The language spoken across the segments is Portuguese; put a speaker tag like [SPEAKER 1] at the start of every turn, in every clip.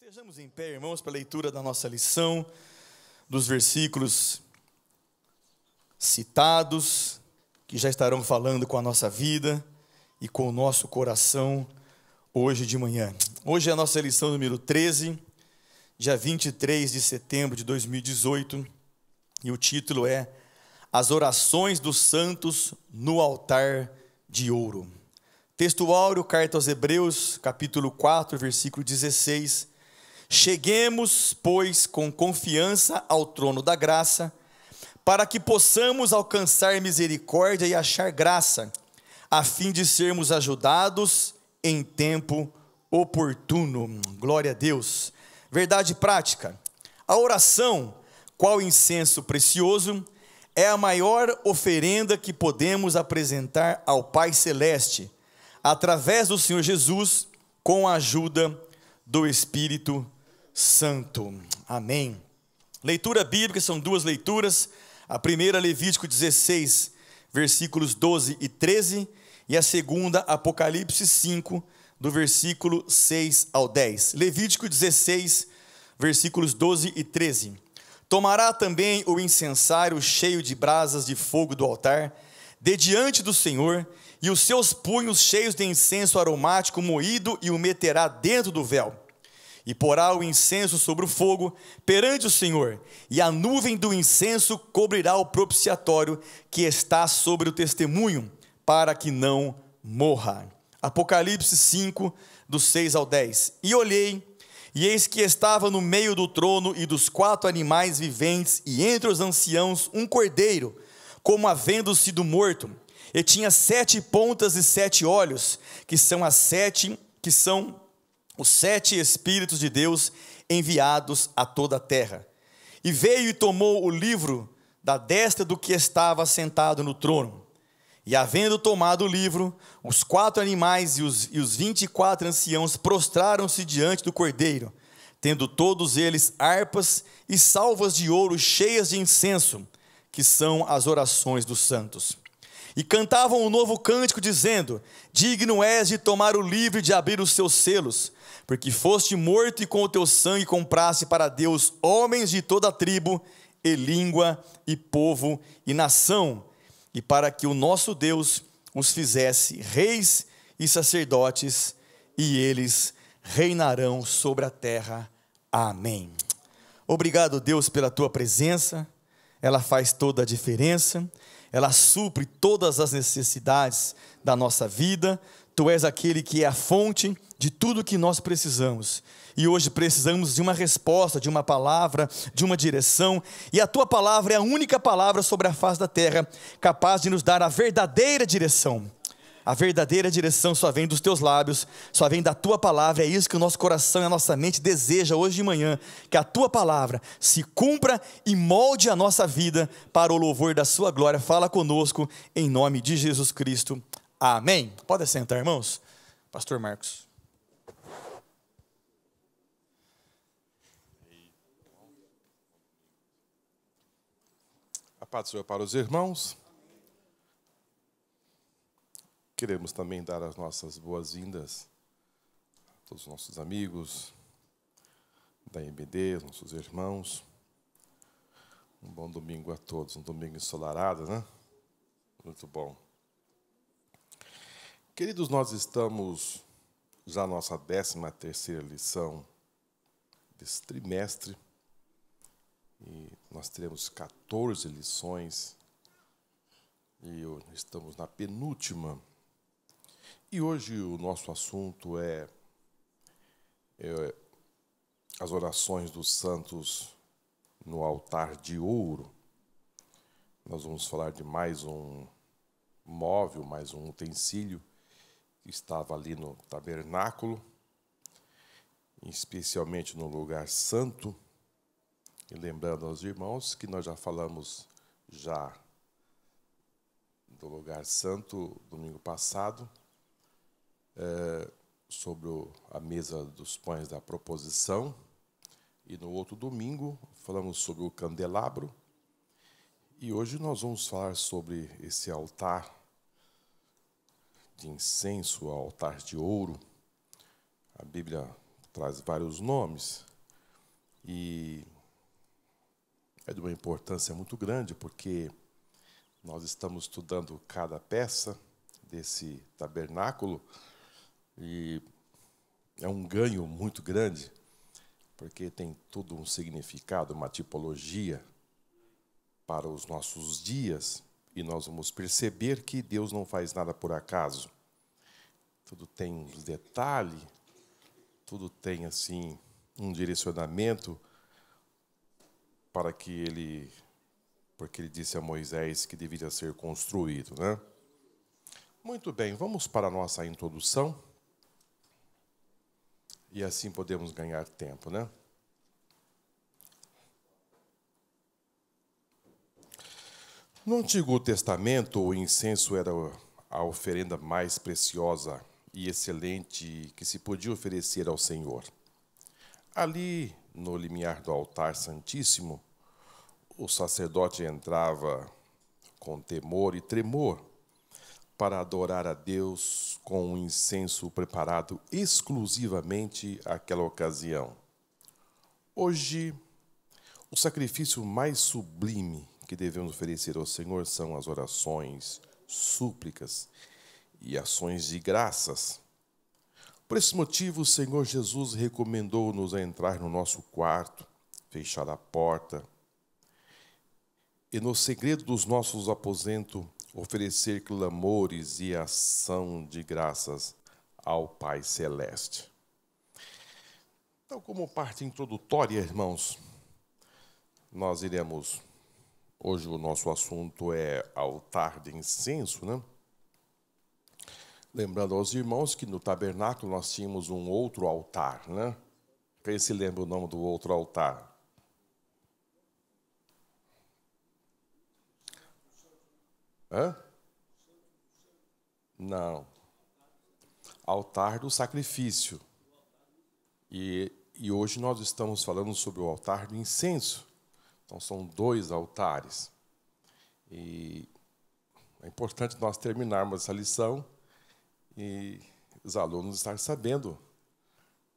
[SPEAKER 1] Estejamos em pé, irmãos, para a leitura da nossa lição, dos versículos citados, que já estarão falando com a nossa vida e com o nosso coração hoje de manhã. Hoje é a nossa lição número 13, dia 23 de setembro de 2018, e o título é As Orações dos Santos no Altar de Ouro. Texto áureo, carta aos Hebreus, capítulo 4, versículo 16. Cheguemos, pois, com confiança ao trono da graça, para que possamos alcançar misericórdia e achar graça, a fim de sermos ajudados em tempo oportuno. Glória a Deus. Verdade prática. A oração, qual incenso precioso, é a maior oferenda que podemos apresentar ao Pai Celeste, através do Senhor Jesus, com a ajuda do Espírito Santo. Amém. Leitura bíblica, são duas leituras. A primeira, Levítico 16, versículos 12 e 13, e a segunda, Apocalipse 5, do versículo 6 ao 10. Levítico 16, versículos 12 e 13. Tomará também o incensário cheio de brasas de fogo do altar, de diante do Senhor, e os seus punhos cheios de incenso aromático moído, e o meterá dentro do véu. E porá o incenso sobre o fogo perante o Senhor, e a nuvem do incenso cobrirá o propiciatório que está sobre o testemunho, para que não morra. Apocalipse 5, do 6 ao 10. E olhei, e eis que estava no meio do trono e dos 4 animais viventes, e entre os anciãos um cordeiro, como havendo sido morto, e tinha 7 pontas e 7 olhos, que são os 7 Espíritos de Deus enviados a toda a terra. E veio e tomou o livro da destra do que estava sentado no trono. E havendo tomado o livro, os 4 animais e os 24 anciãos prostraram-se diante do cordeiro, tendo todos eles harpas e salvas de ouro cheias de incenso, que são as orações dos santos. E cantavam um novo cântico, dizendo: digno és de tomar o livro e de abrir os seus selos, porque foste morto e com o teu sangue compraste para Deus homens de toda a tribo, e língua, e povo, e nação, e para que o nosso Deus os fizesse reis e sacerdotes, e eles reinarão sobre a terra. Amém. Obrigado, Deus, pela tua presença. Ela faz toda a diferença, ela supre todas as necessidades da nossa vida. Tu és aquele que é a fonte de tudo que nós precisamos, e hoje precisamos de uma resposta, de uma palavra, de uma direção, e a tua palavra é a única palavra sobre a face da terra capaz de nos dar a verdadeira direção. A verdadeira direção só vem dos teus lábios, só vem da tua palavra. É isso que o nosso coração e a nossa mente deseja hoje de manhã, que a tua palavra se cumpra e molde a nossa vida para o louvor da sua glória. Fala conosco em nome de Jesus Cristo. Amém. Pode sentar, irmãos. Pastor Marcos.
[SPEAKER 2] A paz do Senhor para os irmãos. Queremos também dar as nossas boas-vindas a todos os nossos amigos da IBD, os nossos irmãos. Um bom domingo a todos, um domingo ensolarado, né? Muito bom. Queridos, nós estamos já na nossa 13ª lição desse trimestre, e nós teremos 14 lições, e estamos na penúltima. E hoje o nosso assunto é as orações dos santos no altar de ouro. Nós vamos falar de mais um móvel, mais um utensílio que estava ali no tabernáculo, especialmente no lugar santo. E lembrando aos irmãos que nós já falamos do lugar santo domingo passado, sobre a mesa dos pães da proposição, e no outro domingo falamos sobre o candelabro, e hoje nós vamos falar sobre esse altar de incenso, altar de ouro. A Bíblia traz vários nomes e é de uma importância muito grande, porque nós estamos estudando cada peça desse tabernáculo e é um ganho muito grande, porque tem todo um significado, uma tipologia para os nossos dias, e nós vamos perceber que Deus não faz nada por acaso. Tudo tem um detalhe, tudo tem assim um direcionamento para que ele, porque ele disse a Moisés que deveria ser construído, né? Muito bem, vamos para a nossa introdução. E assim podemos ganhar tempo, né? No Antigo Testamento, o incenso era a oferenda mais preciosa e excelente que se podia oferecer ao Senhor. Ali, no limiar do altar santíssimo, o sacerdote entrava com temor e tremor para adorar a Deus com um incenso preparado exclusivamente àquela ocasião. Hoje, o sacrifício mais sublime que devemos oferecer ao Senhor são as orações, súplicas e ações de graças. Por esse motivo, o Senhor Jesus recomendou-nos a entrar no nosso quarto, fechar a porta e, no segredo dos nossos aposentos, oferecer clamores e ação de graças ao Pai Celeste. Então, como parte introdutória, irmãos, nós iremos... Hoje o nosso assunto é altar de incenso, né? Lembrando aos irmãos que no tabernáculo nós tínhamos um outro altar, né? Quem se lembra o nome do outro altar? Hã? Não. Altar do sacrifício. E hoje nós estamos falando sobre o altar do incenso. Então, são 2 altares. E é importante nós terminarmos essa lição e os alunos estarem sabendo,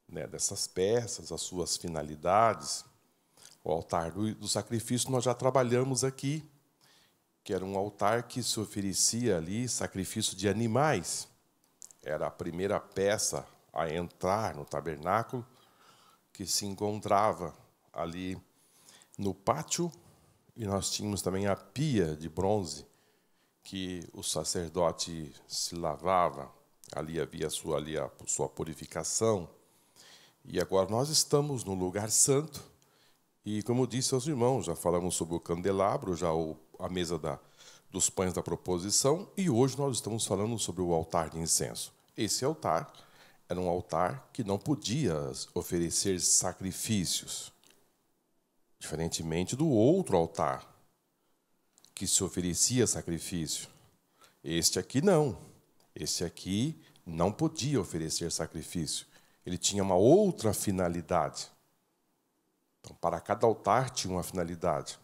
[SPEAKER 2] né, dessas peças, as suas finalidades. O altar do sacrifício nós já trabalhamos aqui, que era um altar que se oferecia ali sacrifício de animais. Era a primeira peça a entrar no tabernáculo, que se encontrava ali no pátio, e nós tínhamos também a pia de bronze, que o sacerdote se lavava, ali havia a sua purificação. E agora nós estamos no lugar santo, e como disse aos irmãos, já falamos sobre o candelabro, já a mesa dos pães da proposição, e hoje nós estamos falando sobre o altar de incenso. Esse altar era um altar que não podia oferecer sacrifícios, diferentemente do outro altar, que se oferecia sacrifício. Este aqui não. Este aqui não podia oferecer sacrifício. Ele tinha uma outra finalidade. Então, para cada altar tinha uma finalidade.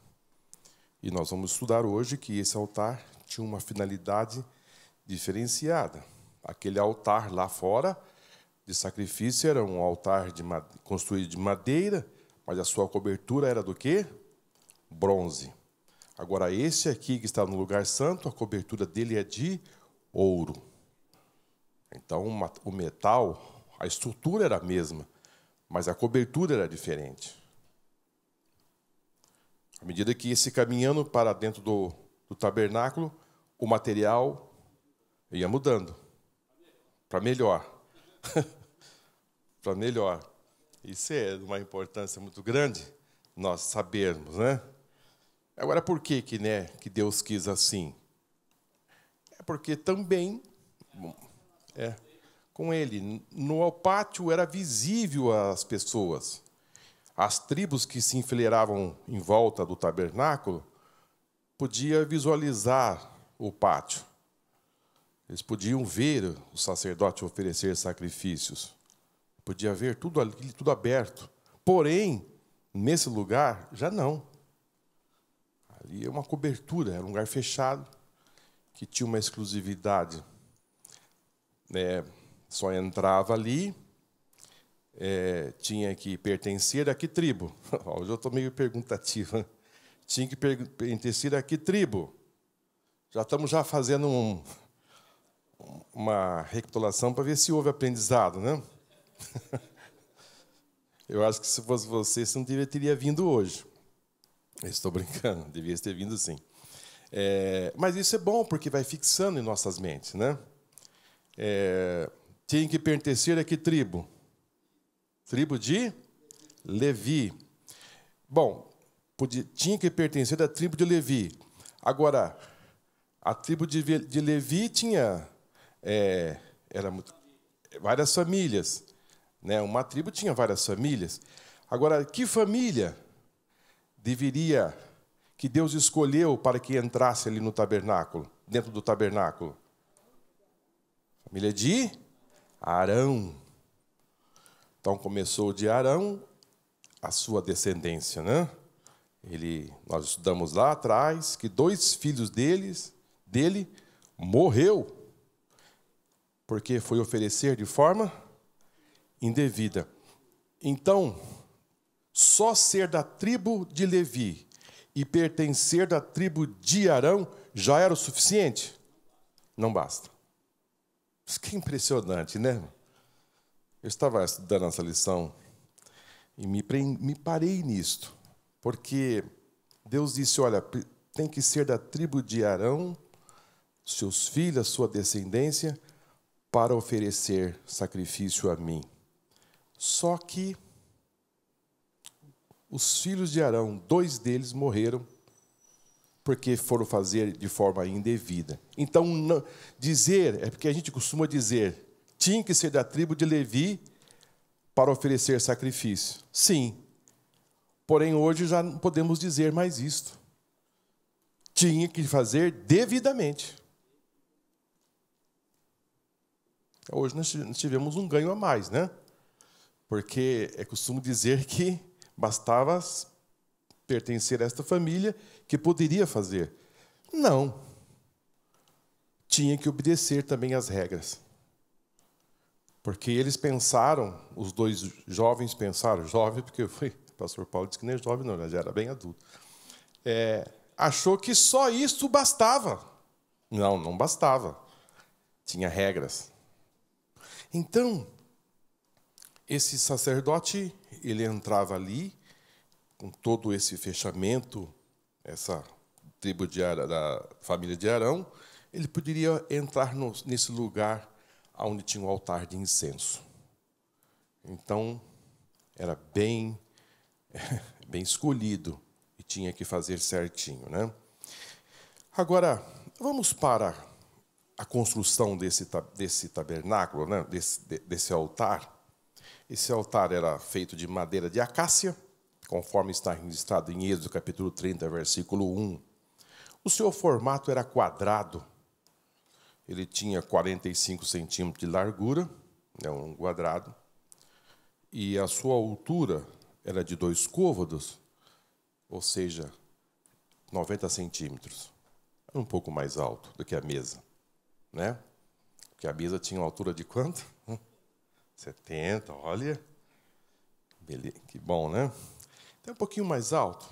[SPEAKER 2] E nós vamos estudar hoje que esse altar tinha uma finalidade diferenciada. Aquele altar lá fora de sacrifício era um altar construído de madeira, mas a sua cobertura era do quê? Bronze. Agora, esse aqui que está no lugar santo, a cobertura dele é de ouro. Então, o metal, a estrutura era a mesma, mas a cobertura era diferente. À medida que ia se caminhando para dentro do tabernáculo, o material ia mudando para melhor. Para melhor. Isso é de uma importância muito grande, nós sabermos, né? Agora, por que Deus quis assim? É porque também, com ele, no pátio era visível às pessoas. As tribos que se enfileiravam em volta do tabernáculo podiam visualizar o pátio. Eles podiam ver o sacerdote oferecer sacrifícios. Podia ver tudo ali, tudo aberto. Porém, nesse lugar, já não. Ali é uma cobertura, era um lugar fechado, que tinha uma exclusividade. Só entrava ali tinha que pertencer a que tribo? Hoje eu estou meio perguntativo. Tinha que pertencer a que tribo? Já estamos fazendo uma recapitulação para ver se houve aprendizado, né? Eu acho que se fosse você não teria vindo hoje. Eu estou brincando, devia ter vindo sim. Mas isso é bom, porque vai fixando em nossas mentes, né? Tinha que pertencer a que tribo? Tribo de Levi. Bom, tinha que pertencer à tribo de Levi. Agora, a tribo de Levi tinha várias famílias, né? Uma tribo tinha várias famílias. Agora, que família que Deus escolheu para que entrasse ali no tabernáculo, dentro do tabernáculo? Família de Arão. Então começou de Arão a sua descendência, né? Nós estudamos lá atrás que 2 filhos dele morreu porque foi oferecer de forma indevida. Então, só ser da tribo de Levi e pertencer da tribo de Arão já era o suficiente? Não basta. Isso que é impressionante, né? Eu estava estudando essa lição e me parei nisto, porque Deus disse, olha, tem que ser da tribo de Arão, seus filhos, a sua descendência, para oferecer sacrifício a mim. Só que os filhos de Arão, 2 deles morreram porque foram fazer de forma indevida. Então, é porque a gente costuma dizer, tinha que ser da tribo de Levi para oferecer sacrifício. Sim. Porém, hoje já não podemos dizer mais isto. Tinha que fazer devidamente. Hoje nós tivemos um ganho a mais, né? Porque costumo dizer que bastava pertencer a esta família que poderia fazer. Não. Tinha que obedecer também às regras. Porque eles pensaram, os 2 jovens pensaram, jovem, porque o pastor Paulo disse que nem é jovem, não, já era bem adulto. Achou que só isso bastava. Não, não bastava. Tinha regras. Então, esse sacerdote, ele entrava ali, com todo esse fechamento, essa tribo da família de Arão, ele poderia entrar nesse lugar onde tinha um altar de incenso. Então, era bem escolhido e tinha que fazer certinho, né? Agora, vamos para a construção desse tabernáculo, né? desse altar. Esse altar era feito de madeira de acácia, conforme está registrado em Êxodo, capítulo 30, versículo 1. O seu formato era quadrado. Ele tinha 45 centímetros de largura, um quadrado, e a sua altura era de 2 côvados, ou seja, 90 centímetros. Era um pouco mais alto do que a mesa, né? Porque a mesa tinha uma altura de quanto? 70, olha. Que bom, né? Então, um pouquinho mais alto,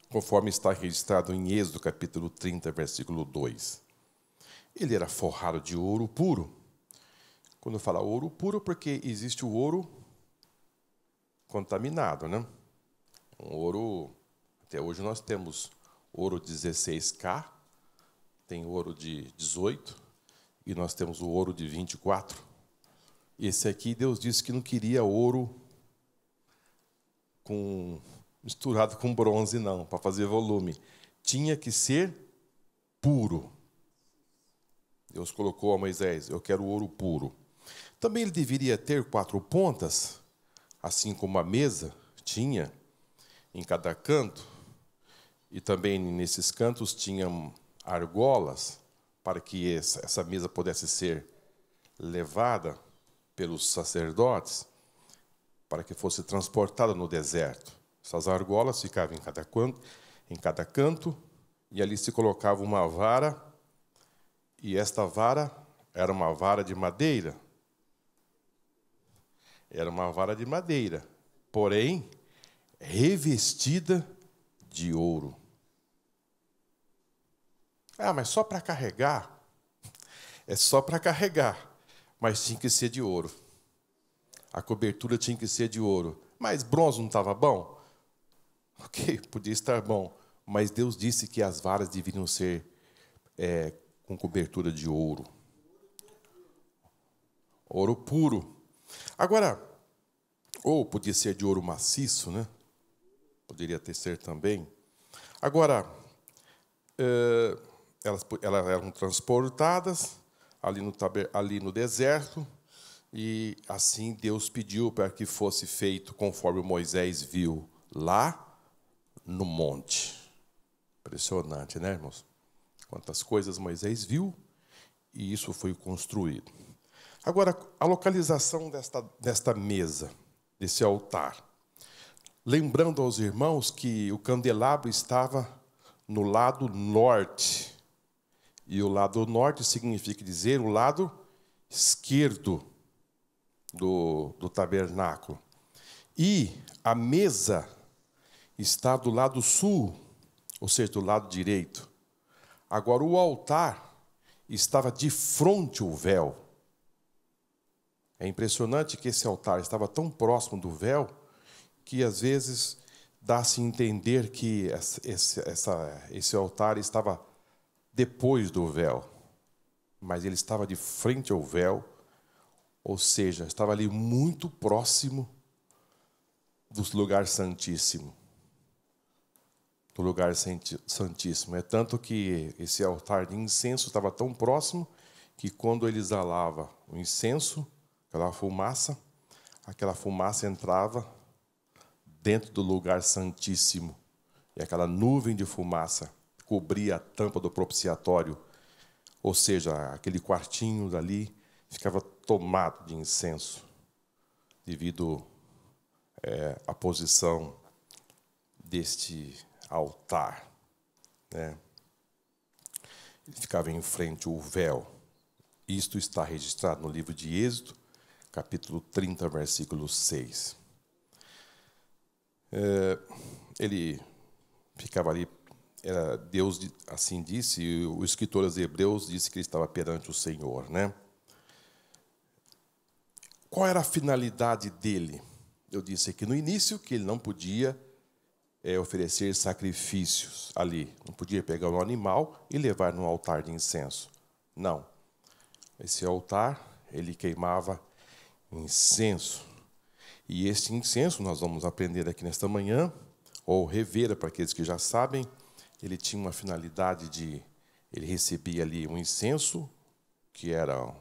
[SPEAKER 2] conforme está registrado em Êxodo, capítulo 30, versículo 2. Ele era forrado de ouro puro. Quando eu falo ouro puro, porque existe o ouro contaminado, né? Um ouro, até hoje nós temos ouro 16K, tem ouro de 18, e nós temos o ouro de 24. Esse aqui, Deus disse que não queria ouro misturado com bronze, não, para fazer volume. Tinha que ser puro. Deus colocou a Moisés, eu quero ouro puro. Também ele deveria ter 4 pontas, assim como a mesa tinha em cada canto. E também nesses cantos tinham argolas, para que essa mesa pudesse ser levada pelos sacerdotes, para que fosse transportada no deserto. Essas argolas ficavam em cada canto, e ali se colocava uma vara, e esta vara era uma vara de madeira. Era uma vara de madeira, porém, revestida de ouro. Ah, mas só para carregar? É só para carregar, mas tinha que ser de ouro. A cobertura tinha que ser de ouro. Mas bronze não estava bom? Ok, podia estar bom. Mas Deus disse que as varas deveriam ser com cobertura de ouro. Ouro puro. Agora, ou podia ser de ouro maciço, né? Poderia ser também. Agora, elas eram transportadas ali no deserto, e assim Deus pediu para que fosse feito conforme Moisés viu lá no monte. Impressionante, né, irmãos? Quantas coisas Moisés viu, e isso foi construído. Agora, a localização desta mesa, desse altar. Lembrando aos irmãos que o candelabro estava no lado norte. E o lado norte significa dizer o lado esquerdo do tabernáculo. E a mesa está do lado sul, ou seja, do lado direito. Agora, o altar estava de frente ao véu. É impressionante que esse altar estava tão próximo do véu que, às vezes, dá-se a entender que esse altar estava depois do véu. Mas ele estava de frente ao véu, ou seja, estava ali muito próximo do lugar santíssimo. Do lugar santíssimo. É tanto que esse altar de incenso estava tão próximo que, quando ele exalava o incenso, aquela fumaça entrava dentro do lugar santíssimo. E aquela nuvem de fumaça cobria a tampa do propiciatório, ou seja, aquele quartinho dali ficava tomado de incenso, devido à posição deste altar, né? Ele ficava em frente ao véu. Isto está registrado no livro de Êxodo, capítulo 30, versículo 6. Ele ficava ali, Deus assim disse, e o escritor aos Hebreus disse que ele estava perante o Senhor, né? Qual era a finalidade dele? Eu disse aqui no início que ele não podia oferecer sacrifícios ali. Não podia pegar um animal e levar no altar de incenso. Não. Esse altar, ele queimava incenso. E este incenso, nós vamos aprender aqui nesta manhã, ou rever para aqueles que já sabem, ele tinha uma finalidade de... Ele recebia ali um incenso, que era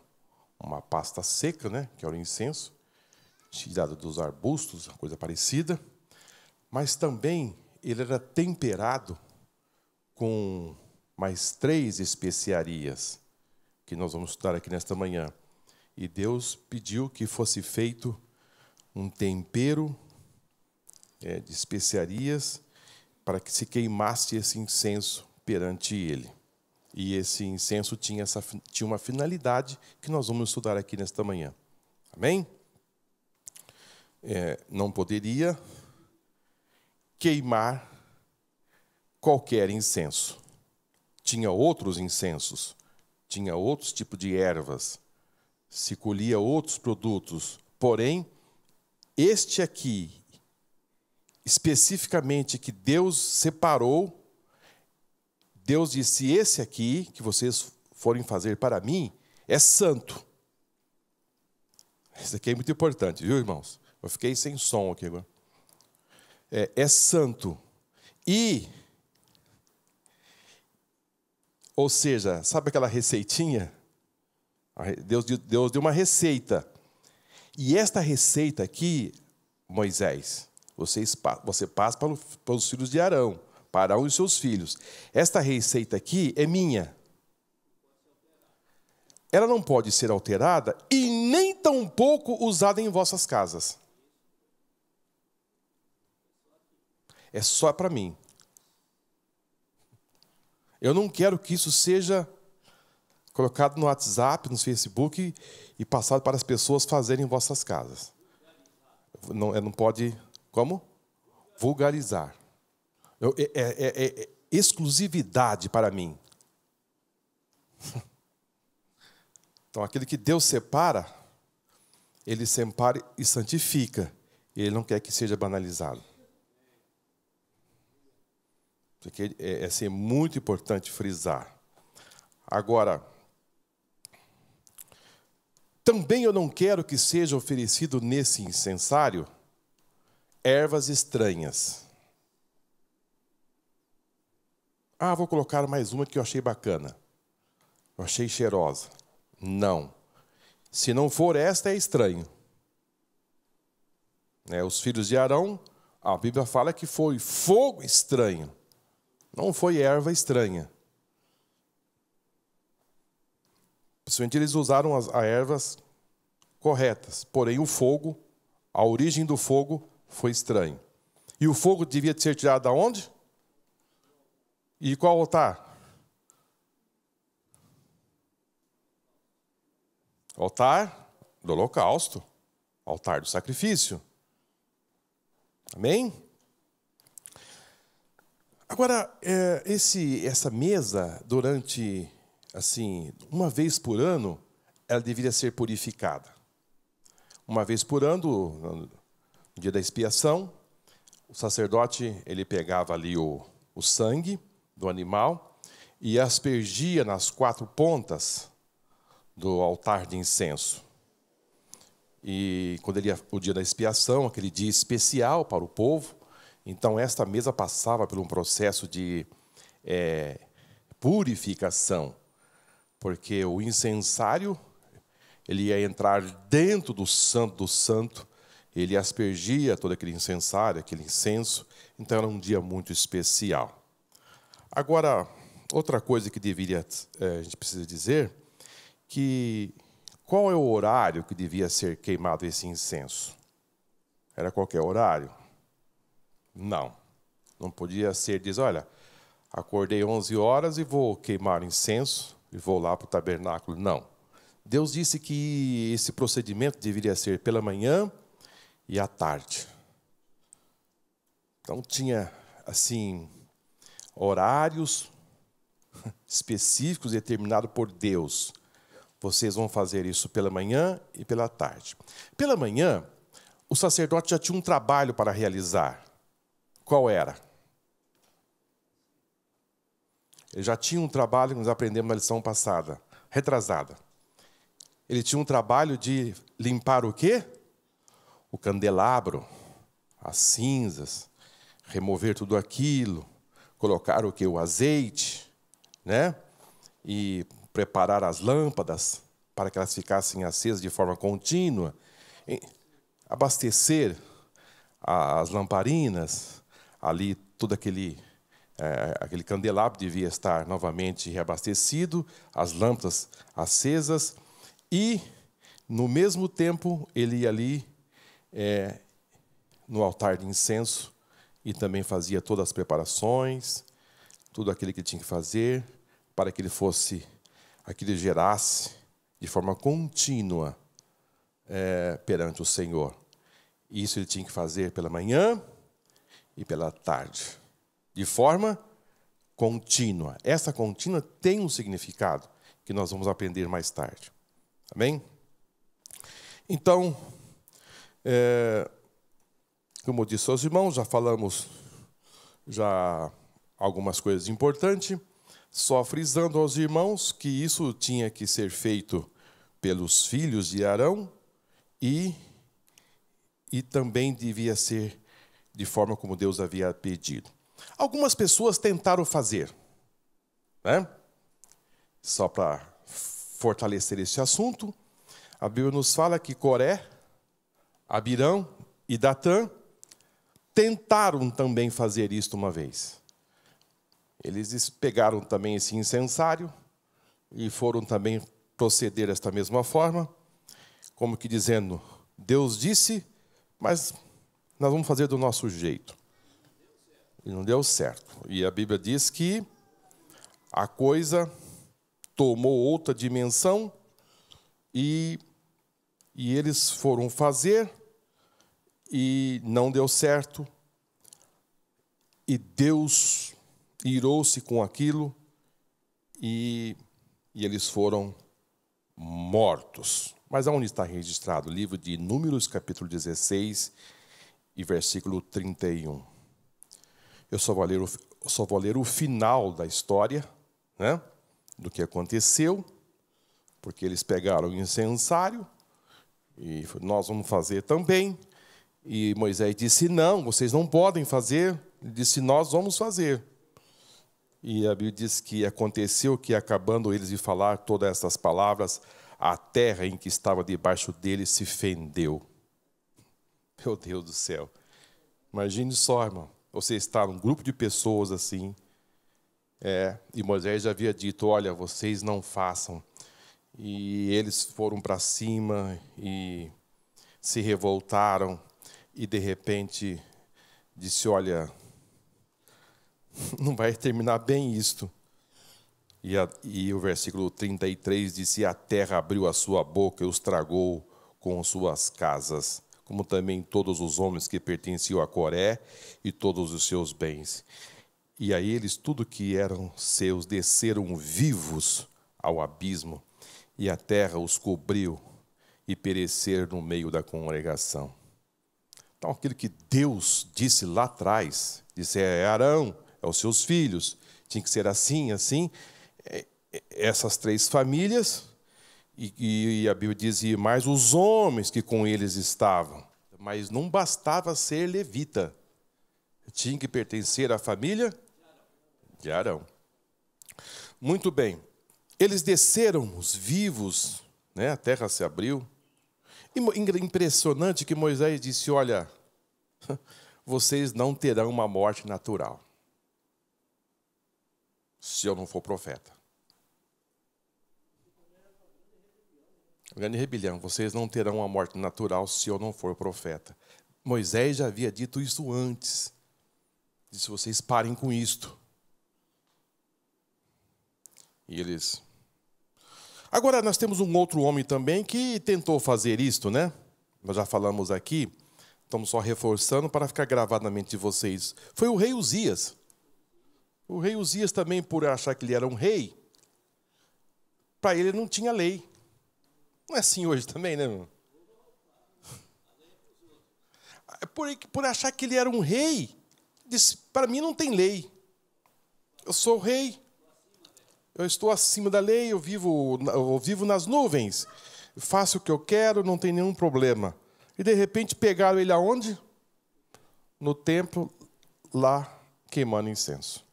[SPEAKER 2] uma pasta seca, né, que era o incenso, tirado dos arbustos, coisa parecida, mas também ele era temperado com mais 3 especiarias, que nós vamos estudar aqui nesta manhã. E Deus pediu que fosse feito um tempero de especiarias para que se queimasse esse incenso perante ele. E esse incenso tinha uma finalidade que nós vamos estudar aqui nesta manhã. Amém? Não poderia queimar qualquer incenso. Tinha outros incensos, tinha outros tipos de ervas, se colhia outros produtos. Porém, este aqui, especificamente que Deus separou, Deus disse: esse aqui que vocês forem fazer para mim é santo. Isso aqui é muito importante, viu, irmãos? Eu fiquei sem som aqui agora. É santo. E, ou seja, sabe aquela receitinha? Deus deu uma receita. E esta receita aqui, Moisés, você passa para os filhos de Arão, para Arão e seus filhos. Esta receita aqui é minha. Ela não pode ser alterada e nem tampouco usada em vossas casas. É só para mim. Eu não quero que isso seja colocado no WhatsApp, no Facebook e passado para as pessoas fazerem em vossas casas. não pode, como? Vulgarizar. É exclusividade para mim. Então, aquele que Deus separa, Ele separa e santifica. E Ele não quer que seja banalizado. Porque é assim, muito importante frisar. Agora, também eu não quero que seja oferecido nesse incensário ervas estranhas. Vou colocar mais uma que eu achei bacana. Eu achei cheirosa. Não. Se não for esta, é estranho. Os filhos de Arão, a Bíblia fala que foi fogo estranho. Não foi erva estranha. Principalmente eles usaram as ervas corretas. Porém, o fogo, a origem do fogo foi estranho. E o fogo devia ser tirado de onde? E qual altar? Altar do holocausto. Altar do sacrifício. Amém? Agora, essa mesa, durante, assim, uma vez por ano, ela deveria ser purificada. Uma vez por ano, no dia da expiação, o sacerdote, ele pegava ali o sangue do animal e aspergia nas 4 pontas do altar de incenso. E quando ele ia o dia da expiação, aquele dia especial para o povo, então esta mesa passava por um processo de purificação, porque o incensário, ele ia entrar dentro do santo, ele aspergia todo aquele incensário, aquele incenso, então era um dia muito especial. Agora, outra coisa que a gente precisa dizer, que qual é o horário que devia ser queimado esse incenso? Era qualquer horário? Não. Não podia ser, olha, acordei 11 horas e vou queimar incenso e vou lá para o tabernáculo. Não. Deus disse que esse procedimento deveria ser pela manhã e à tarde. Então tinha, assim, horários específicos determinados por Deus. Vocês vão fazer isso pela manhã e pela tarde. Pela manhã, o sacerdote já tinha um trabalho para realizar. Qual era? Ele já tinha um trabalho que nós aprendemos na lição passada, retrasada. Ele tinha um trabalho de limpar o quê? O candelabro, as cinzas, remover tudo aquilo, colocar o quê? O azeite, né? E preparar as lâmpadas para que elas ficassem acesas de forma contínua, abastecer as lamparinas, ali todo aquele candelabro devia estar novamente reabastecido, as lâmpadas acesas, e, no mesmo tempo, ele ia ali no altar de incenso e também fazia todas as preparações, tudo aquilo que tinha que fazer para que ele gerasse de forma contínua perante o Senhor. Isso ele tinha que fazer pela manhã e pela tarde, de forma contínua. Essa contínua tem um significado que nós vamos aprender mais tarde. Amém? Então, como eu disse aos irmãos, já falamos algumas coisas importantes, só frisando aos irmãos que isso tinha que ser feito pelos filhos de Arão e também devia ser de forma como Deus havia pedido. Algumas pessoas tentaram fazer, né? Só para fortalecer esse assunto, a Bíblia nos fala que Coré, Abirão e Datã tentaram também fazer isto uma vez. Eles pegaram também esse incensário e foram também proceder desta mesma forma, como que dizendo, Deus disse, mas nós vamos fazer do nosso jeito. E não deu certo. E a Bíblia diz que a coisa tomou outra dimensão e eles foram fazer e não deu certo, e Deus irou-se com aquilo, e eles foram mortos. Mas aonde está registrado? Livro de Números, capítulo 16, e versículo 31. Eu só vou ler o final da história, né, do que aconteceu, porque eles pegaram o incensário, e nós vamos fazer também. E Moisés disse, não, vocês não podem fazer. Ele disse, nós vamos fazer. E a Bíblia diz que aconteceu que, acabando eles de falar todas essas palavras, a terra em que estava debaixo deles se fendeu. Meu Deus do céu. Imagine só, irmão. Você está num grupo de pessoas assim. E Moisés já havia dito, olha, vocês não façam. E eles foram para cima e se revoltaram. E, de repente, disse, olha, não vai terminar bem isto. E o versículo 33 disse, a terra abriu a sua boca e os tragou com suas casas, como também todos os homens que pertenciam a Coré e todos os seus bens. E a eles, tudo que eram seus, desceram vivos ao abismo, e a terra os cobriu, e pereceram no meio da congregação. Então, aquilo que Deus disse lá atrás, disse, Arão, aos seus filhos, tinha que ser assim, assim, essas 3 famílias, e a Bíblia dizia, mais os homens que com eles estavam. Mas não bastava ser levita, tinha que pertencer à família de Arão. Muito bem, eles desceram os vivos, né? A terra se abriu. E impressionante que Moisés disse, olha, vocês não terão uma morte natural, se eu não for profeta. Grande rebelião, vocês não terão uma morte natural se eu não for profeta. Moisés já havia dito isso antes. Disse, vocês parem com isto. E eles... Agora, nós temos um outro homem também que tentou fazer isto, né? Nós já falamos aqui, estamos só reforçando para ficar gravado na mente de vocês. Foi o rei Uzias. O rei Uzias também, por achar que ele era um rei, para ele não tinha lei. Não é assim hoje também, né, irmão? Por achar que ele era um rei, disse, para mim não tem lei. Eu sou rei. Eu estou acima da lei, eu vivo nas nuvens. Faço o que eu quero, não tem nenhum problema. E, de repente, pegaram ele aonde? No templo, lá, queimando incenso.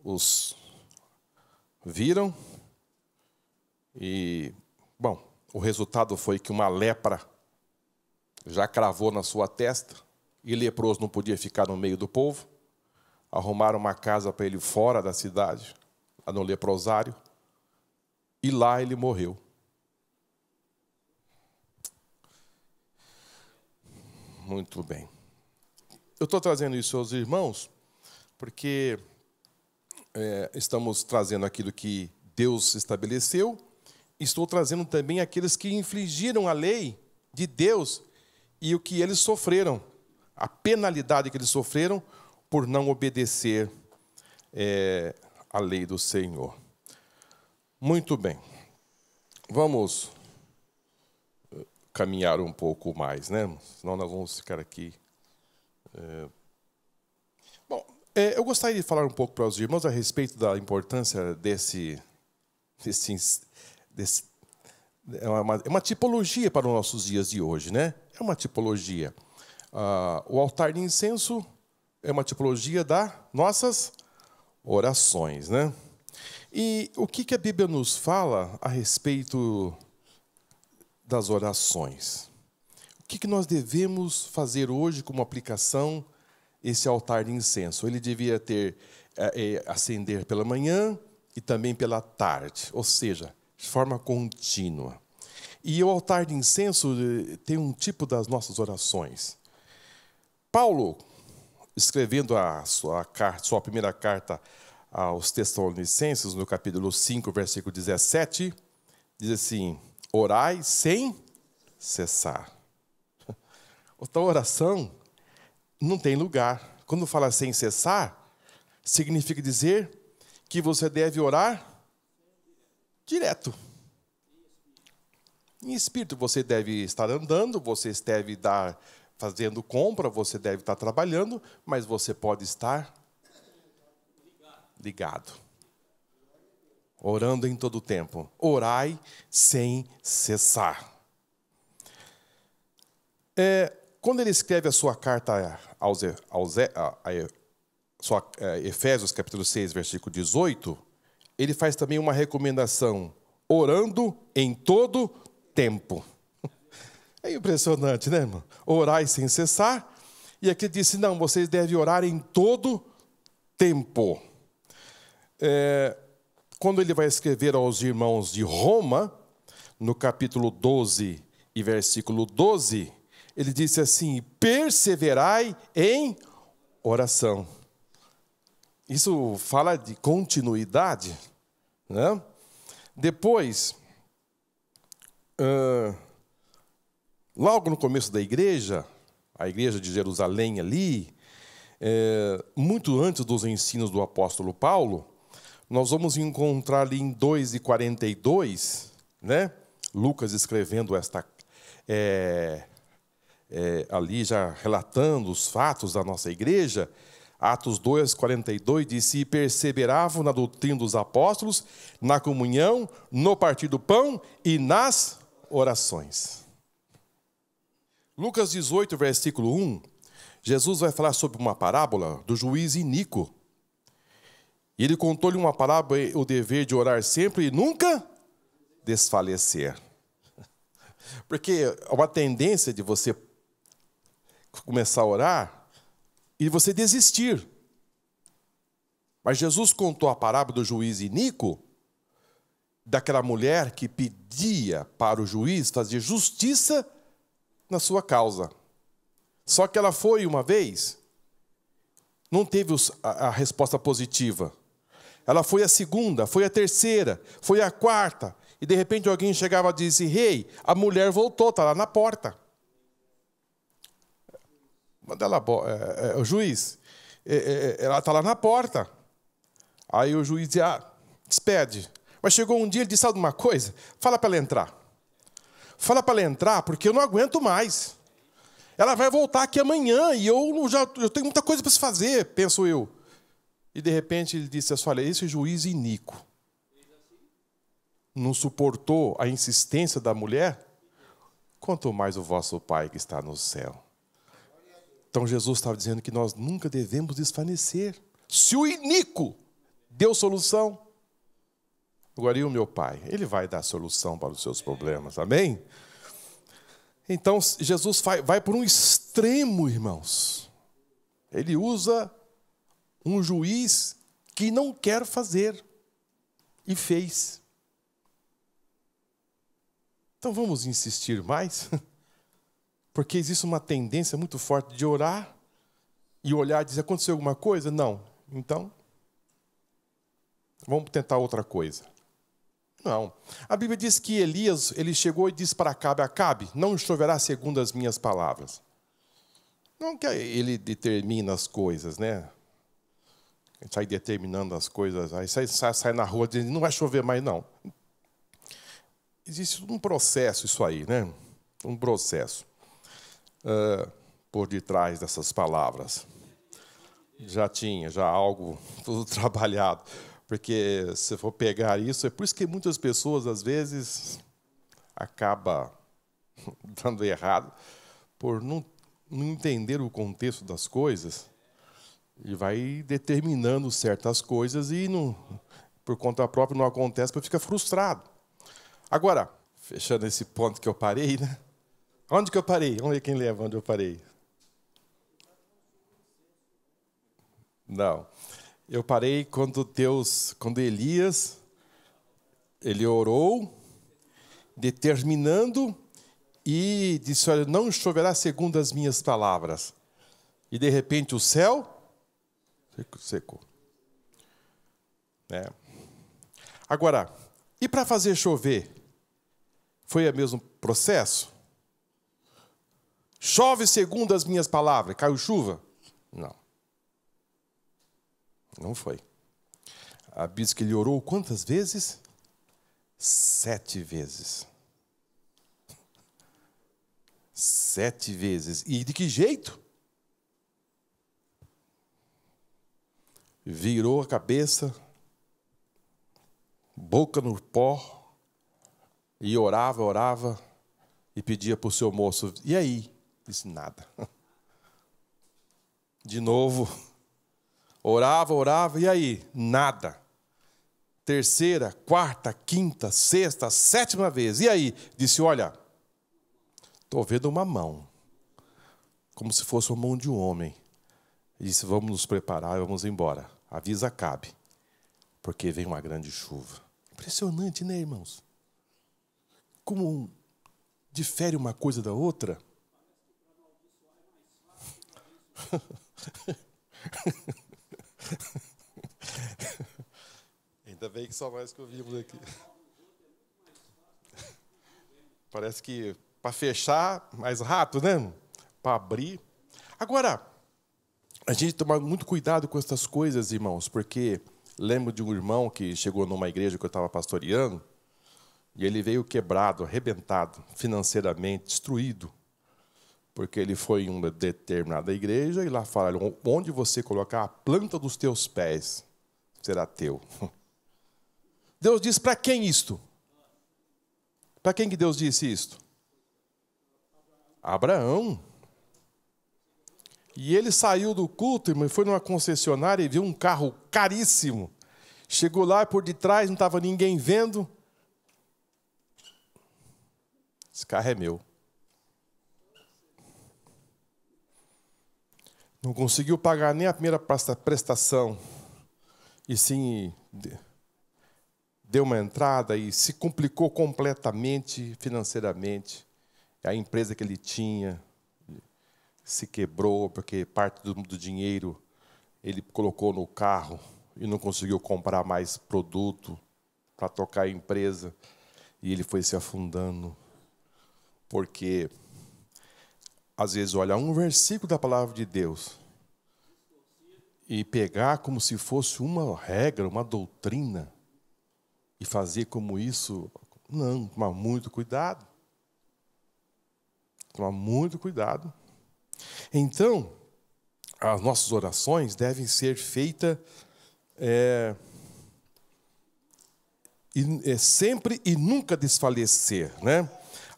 [SPEAKER 2] Os viram e, bom, o resultado foi que uma lepra já cravou na sua testa e leproso não podia ficar no meio do povo. Arrumaram uma casa para ele fora da cidade, lá no leprosário, e lá ele morreu. Muito bem. Eu estou trazendo isso aos irmãos, porque estamos trazendo aquilo que Deus estabeleceu, e estou trazendo também aqueles que infringiram a lei de Deus e o que eles sofreram, a penalidade que eles sofreram por não obedecer a lei do Senhor. Muito bem. Vamos caminhar um pouco mais, né? Senão nós vamos ficar aqui. Bom, eu gostaria de falar um pouco para os irmãos a respeito da importância desse é uma tipologia para os nossos dias de hoje, né? É uma tipologia. O altar de incenso é uma tipologia das nossas orações, né? E o que a Bíblia nos fala a respeito das orações? O que nós devemos fazer hoje como aplicação esse altar de incenso? Ele devia acender pela manhã e também pela tarde, ou seja, de forma contínua. E o altar de incenso tem um tipo das nossas orações. Paulo, escrevendo a sua primeira carta aos Tessalonicenses, no capítulo 5, versículo 17, diz assim, orai sem cessar. Então, oração não tem lugar. Quando fala sem cessar, significa dizer que você deve orar direto. Em espírito, você deve estar andando, você deve estar fazendo compra, você deve estar trabalhando, mas você pode estar ligado. Orando em todo o tempo. Orai sem cessar. Quando ele escreve a sua carta Efésios, capítulo 6, versículo 18, ele faz também uma recomendação, orando em todo tempo. É impressionante, né, irmão? Orai sem cessar. E aqui disse, não, vocês devem orar em todo tempo. Quando ele vai escrever aos irmãos de Roma, no capítulo 12 e versículo 12, ele disse assim, perseverai em oração. Isso fala de continuidade, né? Depois, logo no começo da igreja, a igreja de Jerusalém ali, muito antes dos ensinos do apóstolo Paulo, nós vamos encontrar ali em 2:42, né? Lucas escrevendo ali já relatando os fatos da nossa igreja. Atos 2:42 diz: e perseveravam na doutrina dos apóstolos, na comunhão, no partir do pão e nas orações. Lucas 18, versículo 1, Jesus vai falar sobre uma parábola do juiz iníquo. E ele contou-lhe uma parábola, o dever de orar sempre e nunca desfalecer. Porque há uma tendência de você começar a orar e você desistir. Mas Jesus contou a parábola do juiz iníquo, daquela mulher que pedia para o juiz fazer justiça na sua causa. Só que ela foi uma vez, não teve a resposta positiva. Ela foi a segunda, foi a terceira, foi a quarta. E de repente alguém chegava e disse: rei, a mulher voltou, está lá na porta. Manda ela, o juiz, ela está lá na porta. Aí o juiz dizia: despede. Mas chegou um dia, ele disse: sabe uma coisa? Fala para ela entrar. Fala para ela entrar, porque eu não aguento mais. Ela vai voltar aqui amanhã e eu tenho muita coisa para se fazer, penso eu. E de repente ele disse assim: olha, esse juiz iníquo não suportou a insistência da mulher, quanto mais o vosso Pai que está no céu. Então Jesus estava dizendo que nós nunca devemos desfalecer. Se o iníquo deu solução, agora e o meu Pai? Ele vai dar solução para os seus problemas, amém? Então Jesus vai por um extremo, irmãos. Ele usa um juiz que não quer fazer e fez. Então vamos insistir mais? Porque existe uma tendência muito forte de orar e olhar e dizer: aconteceu alguma coisa? Não. Então, vamos tentar outra coisa. Não. A Bíblia diz que Elias, ele chegou e disse para Acabe: Acabe, não choverá segundo as minhas palavras. Não que ele determina as coisas, né? A gente sai determinando as coisas, aí sai na rua dizendo: não vai chover mais, não. Existe um processo isso aí, né? Um processo por detrás dessas palavras. Já algo tudo trabalhado. Porque se for pegar isso, é por isso que muitas pessoas, às vezes, acabam dando errado, por não entender o contexto das coisas, e vai determinando certas coisas e, por conta própria, não acontece, porque fica frustrado. Agora, fechando esse ponto que eu parei, né? Onde que eu parei? Vamos ver quem leva onde eu parei. Não. Eu parei quando Elias, ele orou, determinando, e disse: olha, não choverá segundo as minhas palavras. E de repente o céu secou. Agora, e para fazer chover? Foi o mesmo processo? Chove segundo as minhas palavras. Caiu chuva? Não. Não foi. A Bíblia diz que ele orou quantas vezes? 7 vezes. 7 vezes. E de que jeito? Virou a cabeça, boca no pó, e orava, e pedia para o seu moço, e aí? Disse nada. De novo, orava, e aí? Nada. Terceira, quarta, quinta, sexta, 7ª vez, e aí? Disse, olha, estou vendo uma mão, como se fosse a mão de um homem. E disse, vamos nos preparar e vamos embora. Avisa Acabe, porque vem uma grande chuva. Impressionante, né, irmãos? Como difere uma coisa da outra? Ainda bem que só nós que ouvimos aqui. Parece que para fechar mais rápido, né? Para abrir. Agora, a gente toma muito cuidado com essas coisas, irmãos, porque lembro de um irmão que chegou numa igreja que eu estava pastoreando, e ele veio quebrado, arrebentado, financeiramente, destruído, porque ele foi em uma determinada igreja e lá falaram, onde você colocar a planta dos teus pés, será teu. Deus disse, para quem isto? Para quem que Deus disse isto? Abraão. E ele saiu do culto, irmão, foi numa concessionária e viu um carro caríssimo. Chegou lá por detrás, não estava ninguém vendo. Esse carro é meu. Não conseguiu pagar nem a primeira prestação. E sim, deu uma entrada e se complicou completamente financeiramente. A empresa que ele tinha se quebrou, porque parte do dinheiro ele colocou no carro e não conseguiu comprar mais produto para tocar a empresa. E ele foi se afundando. Porque, às vezes, olhar um versículo da palavra de Deus e pegar como se fosse uma regra, uma doutrina, e fazer como isso, não, tomar muito cuidado. Tomar muito cuidado. Então, as nossas orações devem ser feitas sempre e nunca desfalecer, né?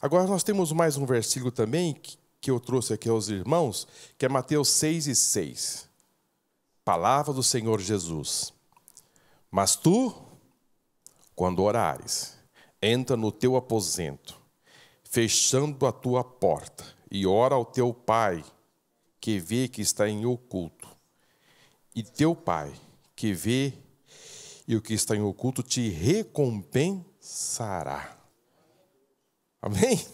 [SPEAKER 2] Agora, nós temos mais um versículo também que eu trouxe aqui aos irmãos, que é Mateus 6:6. Palavra do Senhor Jesus. Mas tu, quando orares, entra no teu aposento, fechando a tua porta, e ora ao teu Pai, que vê que está em oculto. E teu Pai, que vê e o que está em oculto, te recompensará. Amém?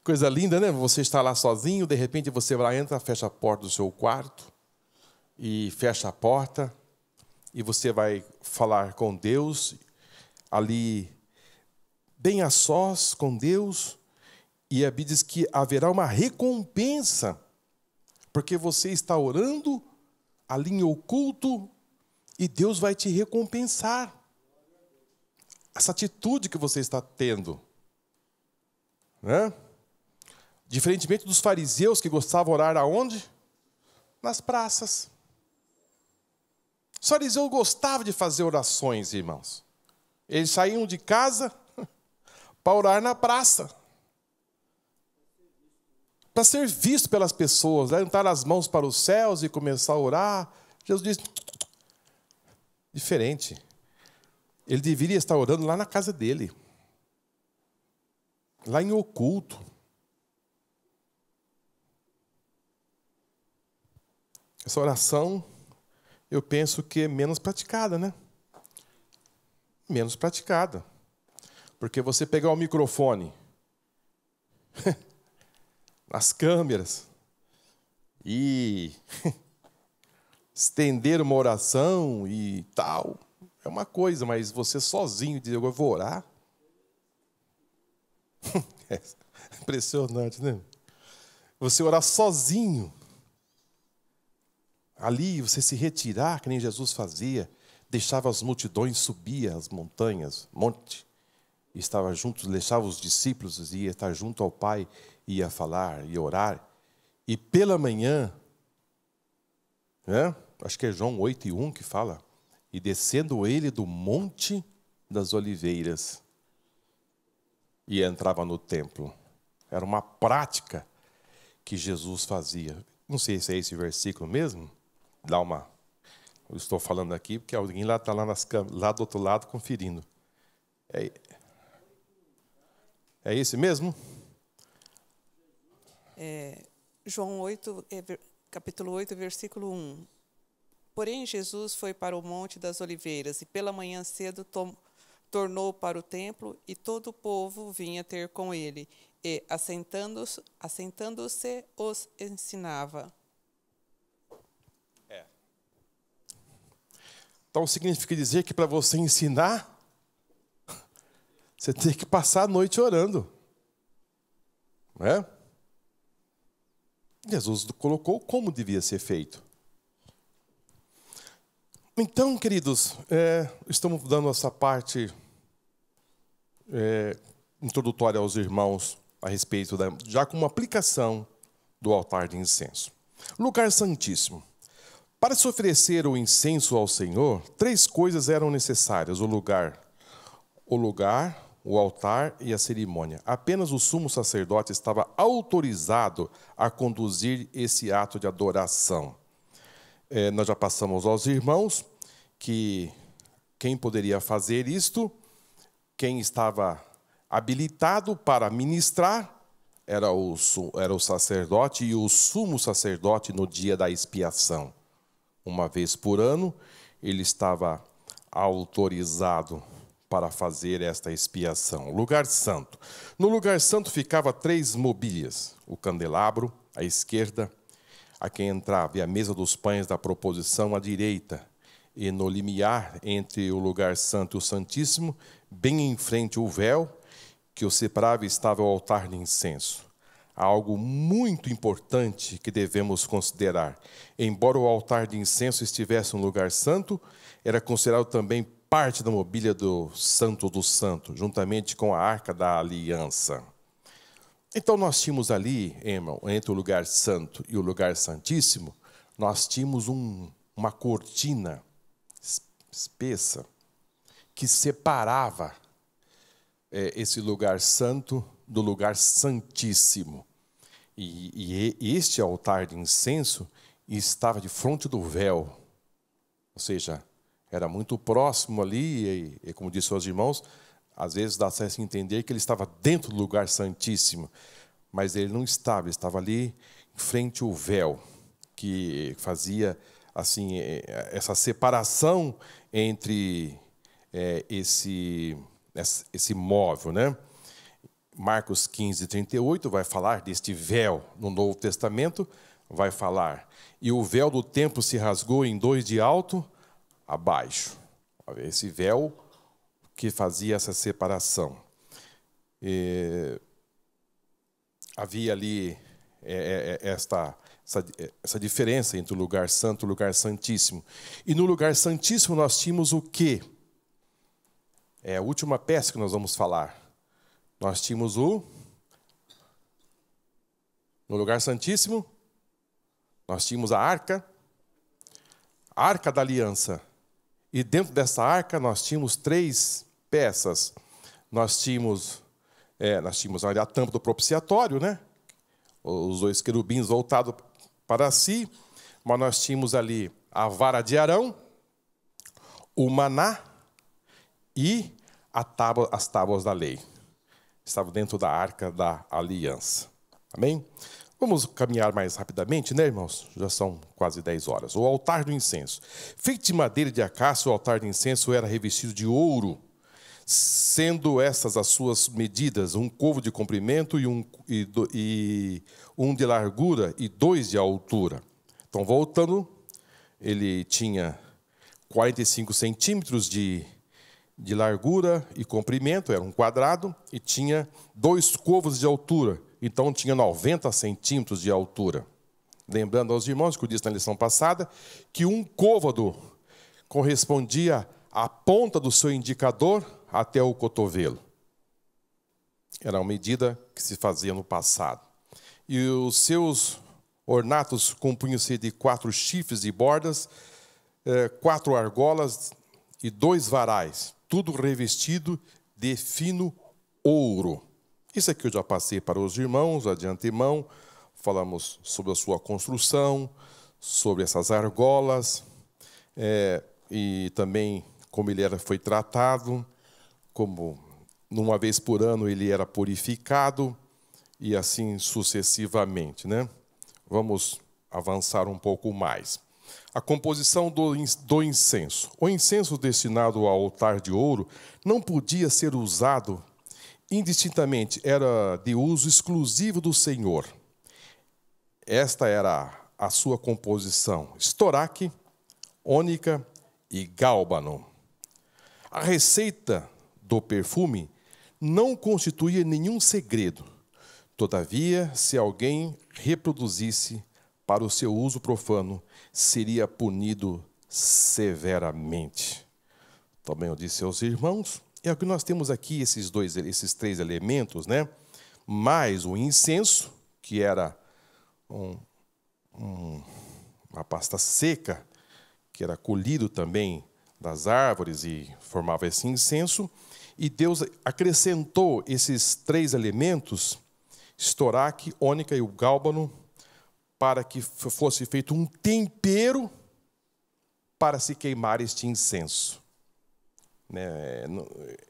[SPEAKER 2] Coisa linda, né? Você está lá sozinho, de repente você vai lá, entra, fecha a porta do seu quarto, e fecha a porta, e você vai falar com Deus, ali, bem a sós com Deus, e a Bíblia diz que haverá uma recompensa, porque você está orando ali em oculto e Deus vai te recompensar. Essa atitude que você está tendo. Né? Diferentemente dos fariseus que gostavam de orar aonde? Nas praças. Os fariseus gostavam de fazer orações, irmãos. Eles saíam de casa para orar na praça. Para ser visto pelas pessoas, levantar as mãos para os céus e começar a orar. Jesus diz, diferente. Ele deveria estar orando lá na casa dele. Lá em oculto. Essa oração, eu penso que é menos praticada, né? Menos praticada. Porque você pegar o microfone nas câmeras e estender uma oração e tal, é uma coisa, mas você sozinho dizer, eu vou orar. É impressionante, né? Você orar sozinho. Ali você se retirar, que nem Jesus fazia. Deixava as multidões subir as montanhas, monte. E estava junto, deixava os discípulos, ia estar junto ao Pai, ia falar, ia orar. E pela manhã, né? Acho que é João 8:1 que fala. E descendo ele do Monte das Oliveiras, e entrava no templo. Era uma prática que Jesus fazia. Não sei se é esse versículo mesmo. Eu estou falando aqui porque alguém lá está lá do outro lado conferindo. É esse mesmo?
[SPEAKER 3] João 8, capítulo 8, versículo 1. Porém, Jesus foi para o Monte das Oliveiras, e pela manhã cedo tornou para o templo, e todo o povo vinha ter com ele, e, assentando-se, os ensinava.
[SPEAKER 2] Então, significa dizer que para você ensinar, você tem que passar a noite orando. Não é? Jesus colocou como devia ser feito. Então, queridos, estamos dando essa parte introdutória aos irmãos a respeito já como aplicação do altar de incenso. Lugar santíssimo. Para se oferecer o incenso ao Senhor, 3 coisas eram necessárias: o lugar, o altar e a cerimônia. Apenas o sumo sacerdote estava autorizado a conduzir esse ato de adoração. Nós já passamos aos irmãos que quem poderia fazer isto, quem estava habilitado para ministrar, era o sacerdote e o sumo sacerdote no dia da expiação. Uma vez por ano, ele estava autorizado para fazer esta expiação. Lugar santo. No lugar santo ficava 3 mobílias: o candelabro à esquerda, a quem entrava, e a mesa dos pães da proposição à direita, e no limiar entre o lugar santo e o santíssimo, bem em frente o véu que o separava, estava o altar de incenso. Há algo muito importante que devemos considerar. Embora o altar de incenso estivesse no lugar santo, era considerado também parte da mobília do Santo do Santo, juntamente com a Arca da Aliança. Então nós tínhamos ali, irmão, entre o lugar santo e o lugar santíssimo, nós tínhamos uma cortina espessa que separava esse lugar santo do lugar santíssimo. E este altar de incenso estava de frente do véu, ou seja, era muito próximo ali, e como disse aos irmãos, às vezes dá-se a entender que ele estava dentro do lugar santíssimo, mas ele não estava, ele estava ali em frente ao véu, que fazia assim essa separação entre esse móvel, né? Marcos 15:38 vai falar deste véu. No Novo Testamento vai falar: e o véu do templo se rasgou em 2 de alto a baixo. Esse véu que fazia essa separação. Havia ali essa diferença entre o lugar santo e o lugar santíssimo. E no lugar santíssimo nós tínhamos o quê? É a última peça que nós vamos falar. Nós tínhamos no lugar santíssimo, nós tínhamos a arca da aliança. E dentro dessa arca nós tínhamos 3 peças. Nós tínhamos ali a tampa do propiciatório, né? Os 2 querubins voltados para si. Mas nós tínhamos ali a vara de Arão, o maná e as tábuas da lei. Estava dentro da arca da aliança. Amém? Vamos caminhar mais rapidamente, né, irmãos? Já são quase 10 horas. O altar do incenso. Feito de madeira de acácia, o altar de incenso era revestido de ouro, sendo essas as suas medidas: 1 côvado de comprimento e 1 de largura e 2 de altura. Então, voltando, ele tinha 45 centímetros de largura e comprimento, era um quadrado, e tinha 2 côvados de altura, então tinha 90 centímetros de altura. Lembrando aos irmãos, que eu disse na lição passada, que um côvado correspondia à ponta do seu indicador até o cotovelo. Era uma medida que se fazia no passado. E os seus ornatos compunham-se de 4 chifres e bordas, 4 argolas e 2 varais, tudo revestido de fino ouro. Isso aqui eu já passei para os irmãos, de antemão. Falamos sobre a sua construção, sobre essas argolas, e também como ele foi tratado, como uma vez por ano ele era purificado, e assim sucessivamente, né? Vamos avançar um pouco mais. A composição do incenso. O incenso destinado ao altar de ouro não podia ser usado indistintamente, era de uso exclusivo do Senhor. Esta era a sua composição: estoraque, ônica e gálbano. A receita do perfume não constituía nenhum segredo. Todavia, se alguém reproduzisse para o seu uso profano, seria punido severamente. Também eu disse aos irmãos, é o que nós temos aqui, esses 3 elementos, né? Mais o incenso, que era uma pasta seca, que era colhido também das árvores e formava esse incenso. E Deus acrescentou esses 3 elementos, estoraque, ônica e o gálbano, para que fosse feito um tempero para se queimar este incenso.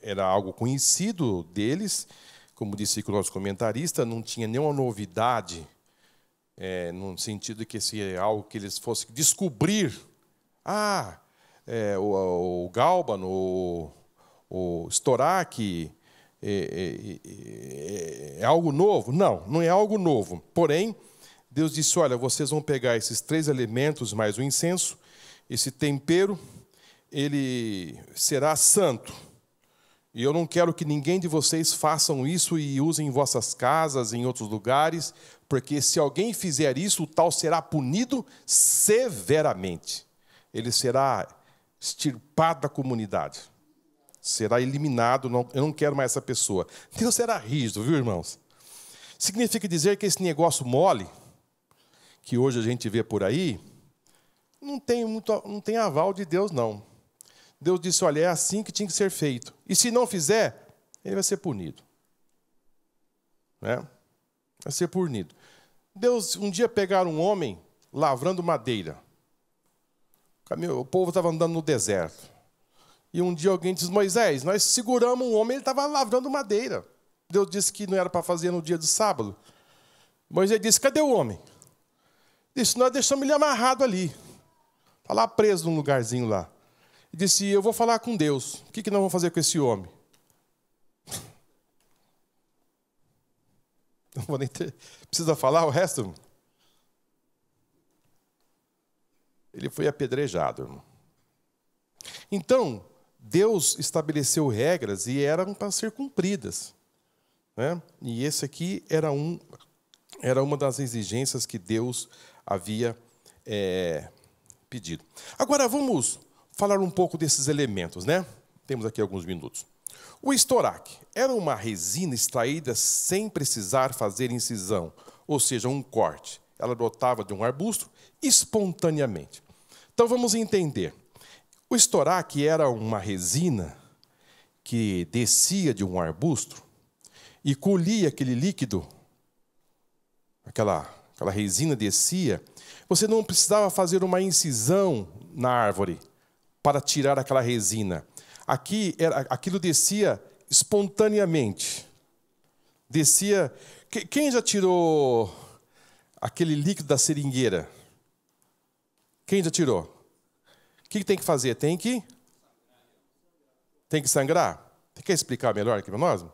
[SPEAKER 2] Era algo conhecido deles, como disse o nosso comentarista, não tinha nenhuma novidade, no sentido de que se é algo que eles fossem descobrir. O gálbano, o estoraque é algo novo? Não, não é algo novo. Porém, Deus disse, olha, vocês vão pegar esses 3 elementos mais o incenso, esse tempero, ele será santo. E eu não quero que ninguém de vocês façam isso e usem em vossas casas, em outros lugares, porque se alguém fizer isso, o tal será punido severamente. Ele será extirpado da comunidade. Será eliminado, eu não quero mais essa pessoa. Deus será rígido, viu, irmãos? Significa dizer que esse negócio mole, que hoje a gente vê por aí, não tem aval de Deus, não. Deus disse, olha, é assim que tinha que ser feito. E se não fizer, ele vai ser punido. Vai ser punido. Deus, um dia pegaram um homem lavrando madeira. O povo estava andando no deserto. E um dia alguém disse, Moisés, nós seguramos um homem, ele estava lavrando madeira. Deus disse que não era para fazer no dia de sábado. Moisés disse, cadê o homem? Disse, nós deixamos ele amarrado ali. Está lá preso num lugarzinho lá. E disse, eu vou falar com Deus. O que nós vamos fazer com esse homem? Não vou nem ter... Precisa falar o resto? Ele foi apedrejado, irmão. Então, Deus estabeleceu regras e eram para ser cumpridas. E esse aqui era uma das exigências que Deus havia pedido. Agora, vamos falar um pouco desses elementos, né? Temos aqui alguns minutos. O estoraque era uma resina extraída sem precisar fazer incisão, ou seja, um corte. Ela brotava de um arbusto espontaneamente. Então, vamos entender. O estoraque era uma resina que descia de um arbusto e colhia aquele líquido, aquela resina descia. Você não precisava fazer uma incisão na árvore para tirar aquela resina. Aquilo descia espontaneamente. Descia. Quem já tirou aquele líquido da seringueira? Quem já tirou? O que tem que fazer? Tem que sangrar? Você quer explicar melhor aqui para nós?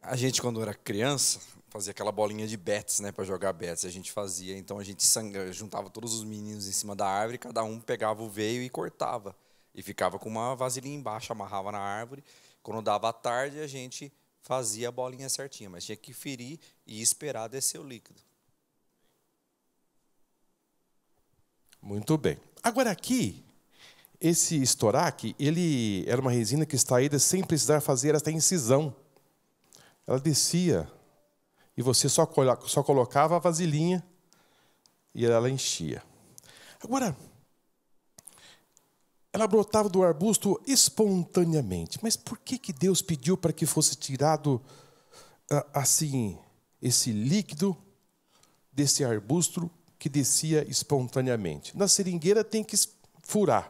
[SPEAKER 4] A gente, quando era criança, fazia aquela bolinha de bets, né, para jogar bets. A gente fazia, então a gente juntava todos os meninos em cima da árvore, cada um pegava o veio e cortava. E ficava com uma vasilhinha embaixo, amarrava na árvore, Quando dava tarde, a gente fazia a bolinha certinha, mas tinha que ferir e esperar descer o líquido.
[SPEAKER 2] Muito bem. Agora aqui, esse estoraque, ele era uma resina que extraída sem precisar fazer esta incisão. Ela descia e você só colocava a vasilhinha e ela enchia. Agora, ela brotava do arbusto espontaneamente. Mas por que Deus pediu para que fosse tirado assim esse líquido desse arbusto que descia espontaneamente? Na seringueira tem que furar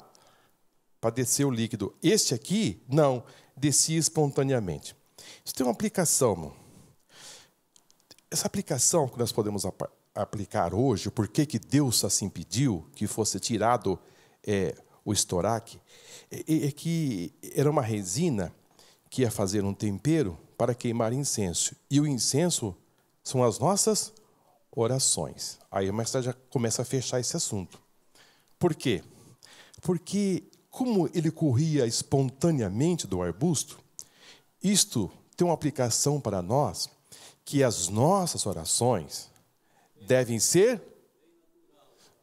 [SPEAKER 2] para descer o líquido. Este aqui, não, descia espontaneamente. Isso tem uma aplicação, irmão. Essa aplicação que nós podemos aplicar hoje, por que Deus assim pediu que fosse tirado o estoraque, é que era uma resina que ia fazer um tempero para queimar incenso. E o incenso são as nossas orações. Aí mais tarde já começa a fechar esse assunto. Por quê? Porque como ele corria espontaneamente do arbusto, isto tem uma aplicação para nós, que as nossas orações devem ser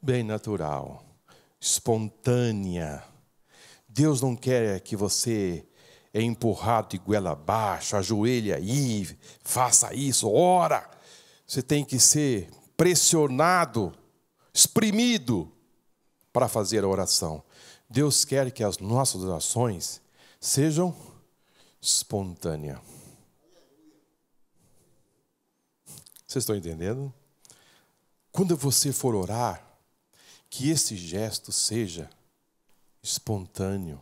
[SPEAKER 2] bem natural, espontânea. Deus não quer que você é empurrado de goela abaixo, ajoelhe aí, faça isso, ora. Você tem que ser pressionado, exprimido para fazer a oração. Deus quer que as nossas orações sejam espontâneas. Vocês estão entendendo? Quando você for orar, que esse gesto seja espontâneo.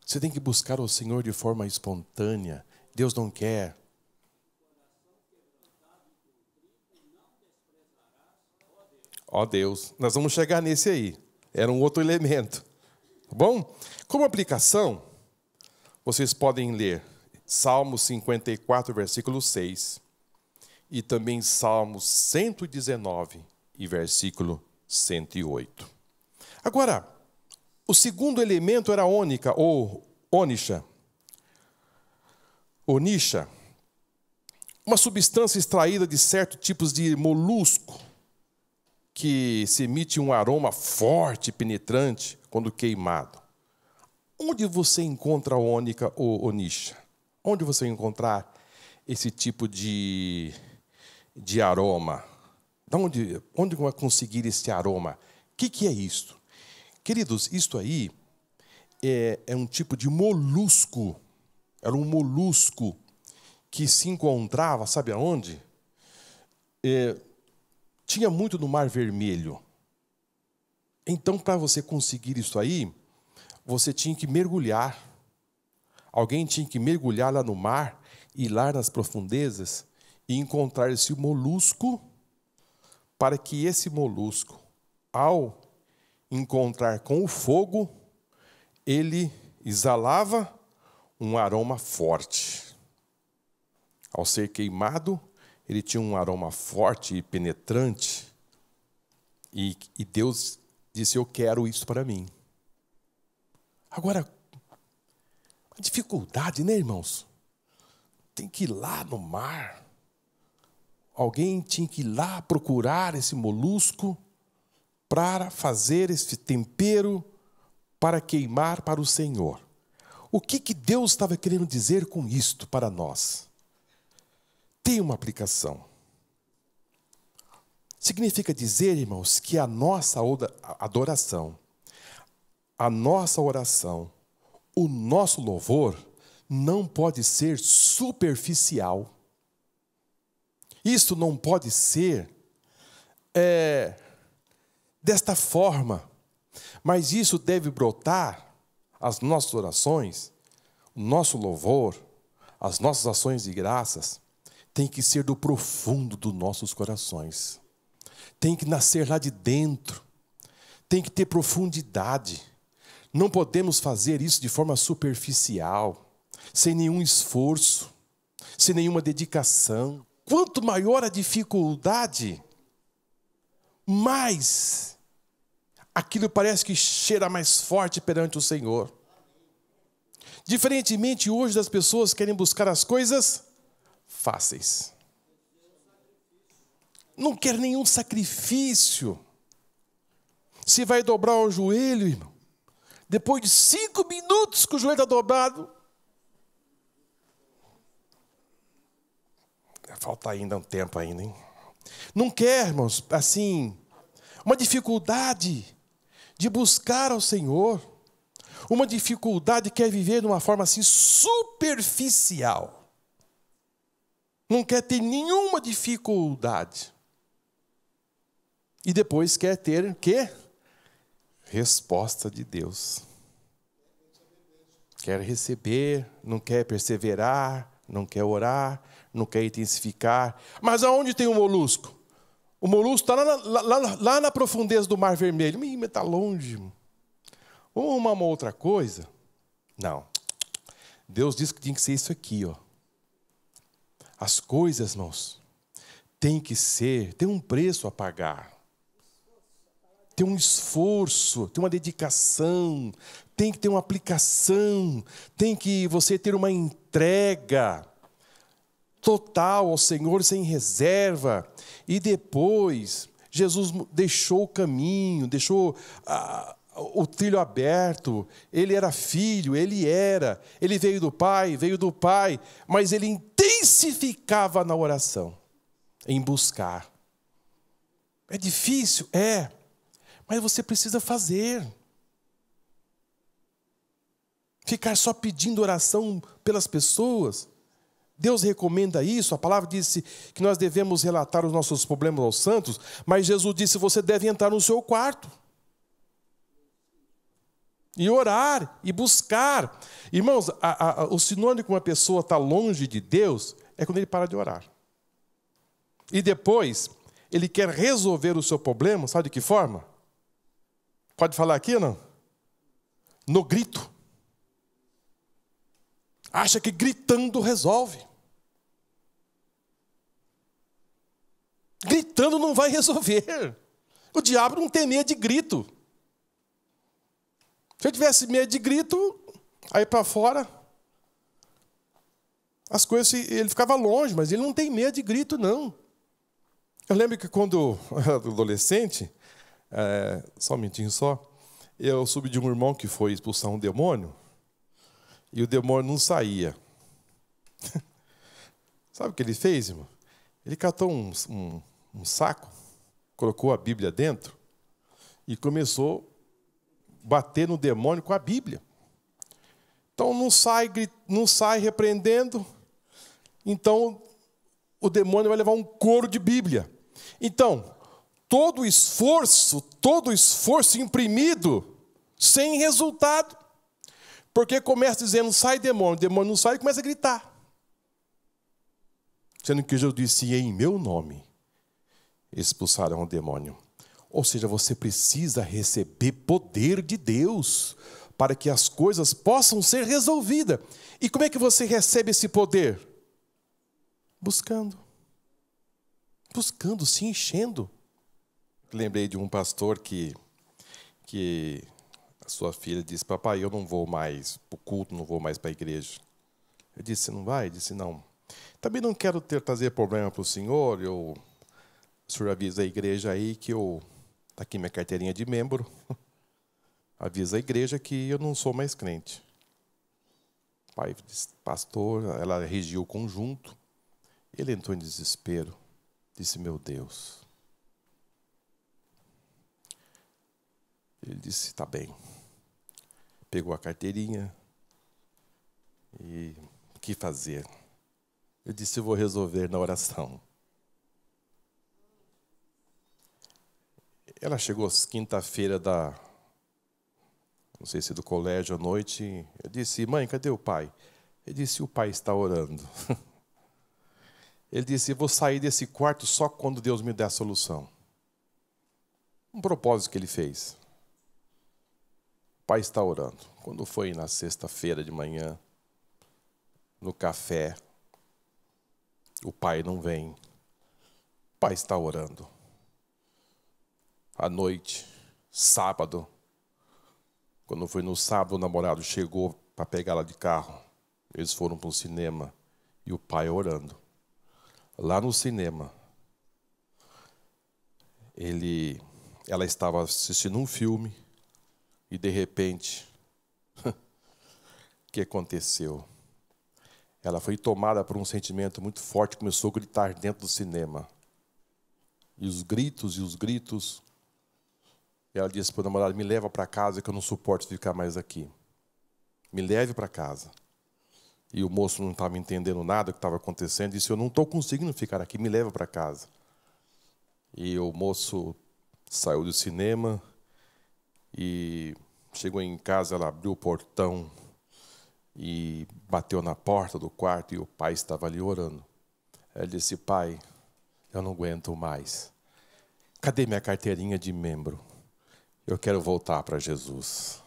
[SPEAKER 2] Você tem que buscar o Senhor de forma espontânea. Deus não quer. Ó Deus, nós vamos chegar nesse aí. Era um outro elemento. Tá bom? Como aplicação, vocês podem ler Salmo 54, versículo 6. E também Salmo 119 e versículo 108. Agora, o segundo elemento era a ônica ou onixa. Onixa, uma substância extraída de certos tipos de molusco que se emite um aroma forte e penetrante quando queimado. Onde você encontra a ônica ou onixa? Onde você encontrar esse tipo de aroma? Onde vai conseguir esse aroma? O que é isto? Queridos, isto aí é um tipo de molusco. Era um molusco que se encontrava, sabe aonde? Tinha muito no Mar Vermelho. Então, para você conseguir isso aí, você tinha que mergulhar. Alguém tinha que mergulhar lá no mar, ir lá nas profundezas e encontrar esse molusco, para que esse molusco, ao encontrar com o fogo, ele exalava um aroma forte. Ao ser queimado, ele tinha um aroma forte e penetrante. E Deus disse, eu quero isso para mim. Agora, a dificuldade, né, irmãos? Tem que ir lá no mar. Alguém tinha que ir lá procurar esse molusco para fazer esse tempero para queimar para o Senhor. O que Deus estava querendo dizer com isto para nós? Tem uma aplicação. Significa dizer, irmãos, que a nossa adoração, a nossa oração, o nosso louvor não pode ser superficial. Isso não pode ser desta forma, mas isso deve brotar, as nossas orações, o nosso louvor, as nossas ações de graças, tem que ser do profundo dos nossos corações. Tem que nascer lá de dentro. Tem que ter profundidade. Não podemos fazer isso de forma superficial, sem nenhum esforço, sem nenhuma dedicação. Quanto maior a dificuldade, mais aquilo parece que cheira mais forte perante o Senhor. Diferentemente hoje das pessoas que querem buscar as coisas fáceis. Não quer nenhum sacrifício. Se vai dobrar o joelho, irmão, depois de 5 minutos que o joelho está dobrado, falta ainda um tempo ainda, hein? Não quer, irmãos, assim, uma dificuldade de buscar ao Senhor, uma dificuldade de quer viver de uma forma assim superficial. Não quer ter nenhuma dificuldade. E depois quer ter o quê? Resposta de Deus. Quer receber, não quer perseverar, não quer orar, não quer intensificar. Mas aonde tem o molusco? O molusco está lá na profundeza do Mar Vermelho. Mas está longe. Vamos arrumar uma outra coisa? Não. Deus disse que tinha que ser isso aqui, ó. As coisas, irmãos, tem um preço a pagar. Tem um esforço, tem uma dedicação, tem que ter uma aplicação, tem que você ter uma entrega total ao Senhor, sem reserva. E depois, Jesus deixou o caminho, deixou o trilho aberto. Ele era filho, ele veio do Pai, mas ele intensificava na oração, em buscar. É difícil? É. Mas você precisa fazer. Ficar só pedindo oração pelas pessoas. Deus recomenda isso. A palavra disse que nós devemos relatar os nossos problemas aos santos, mas Jesus disse que você deve entrar no seu quarto. E orar, e buscar. Irmãos, o sinônimo que uma pessoa está longe de Deus é quando ele para de orar. E depois, ele quer resolver o seu problema, sabe de que forma? Pode falar aqui ou não? No grito. Acha que gritando resolve. Gritando não vai resolver. O diabo não tem medo de grito. Se eu tivesse medo de grito, aí para fora, as coisas, ele ficava longe, mas ele não tem medo de grito, não. Eu lembro que quando eu era adolescente, só um minutinho só, eu soube de um irmão que foi expulsar um demônio, e o demônio não saía. Sabe o que ele fez, irmão? Ele catou um saco, colocou a Bíblia dentro e começou a bater no demônio com a Bíblia. Então não sai repreendendo, então o demônio vai levar um coro de Bíblia. Então, todo esforço imprimido, sem resultado. Porque começa dizendo, sai demônio, o demônio não sai e começa a gritar. Sendo que Jesus disse, em meu nome expulsarão o demônio. Ou seja, você precisa receber poder de Deus para que as coisas possam ser resolvidas. E como é que você recebe esse poder? Buscando, se enchendo. Lembrei de um pastor que a sua filha disse, papai, eu não vou mais para o culto, não vou mais para a igreja. Eu disse, você não vai? Ele disse, não. Também não quero trazer problema para o senhor, o senhor avisa a igreja aí que está aqui minha carteirinha de membro, avisa a igreja que eu não sou mais crente. O pai disse, pastor, ela regiu o conjunto, ele entrou em desespero, disse, meu Deus. Ele disse, está bem. Pegou a carteirinha e o que fazer? Eu disse, eu vou resolver na oração. Ela chegou quinta-feira não sei se do colégio à noite. Eu disse, mãe, cadê o pai? Ele disse, o pai está orando. Ele disse, eu vou sair desse quarto só quando Deus me der a solução. Um propósito que ele fez. O pai está orando. Quando foi na sexta-feira de manhã, no café, o pai não vem. O pai está orando. À noite, sábado, quando foi no sábado, o namorado chegou para pegá-la de carro. Eles foram para o cinema e o pai orando. Lá no cinema, ela estava assistindo um filme e, de repente, o que aconteceu? Ela foi tomada por um sentimento muito forte, começou a gritar dentro do cinema. E os gritos. E ela disse para o namorado: me leva para casa que eu não suporto ficar mais aqui. Me leve para casa. E o moço não estava entendendo nada do que estava acontecendo. Disse: eu não estou conseguindo ficar aqui, me leva para casa. E o moço saiu do cinema e chegou em casa, ela abriu o portão e bateu na porta do quarto e o pai estava ali orando. Ela disse: pai, eu não aguento mais. Cadê minha carteirinha de membro? Eu quero voltar para Jesus.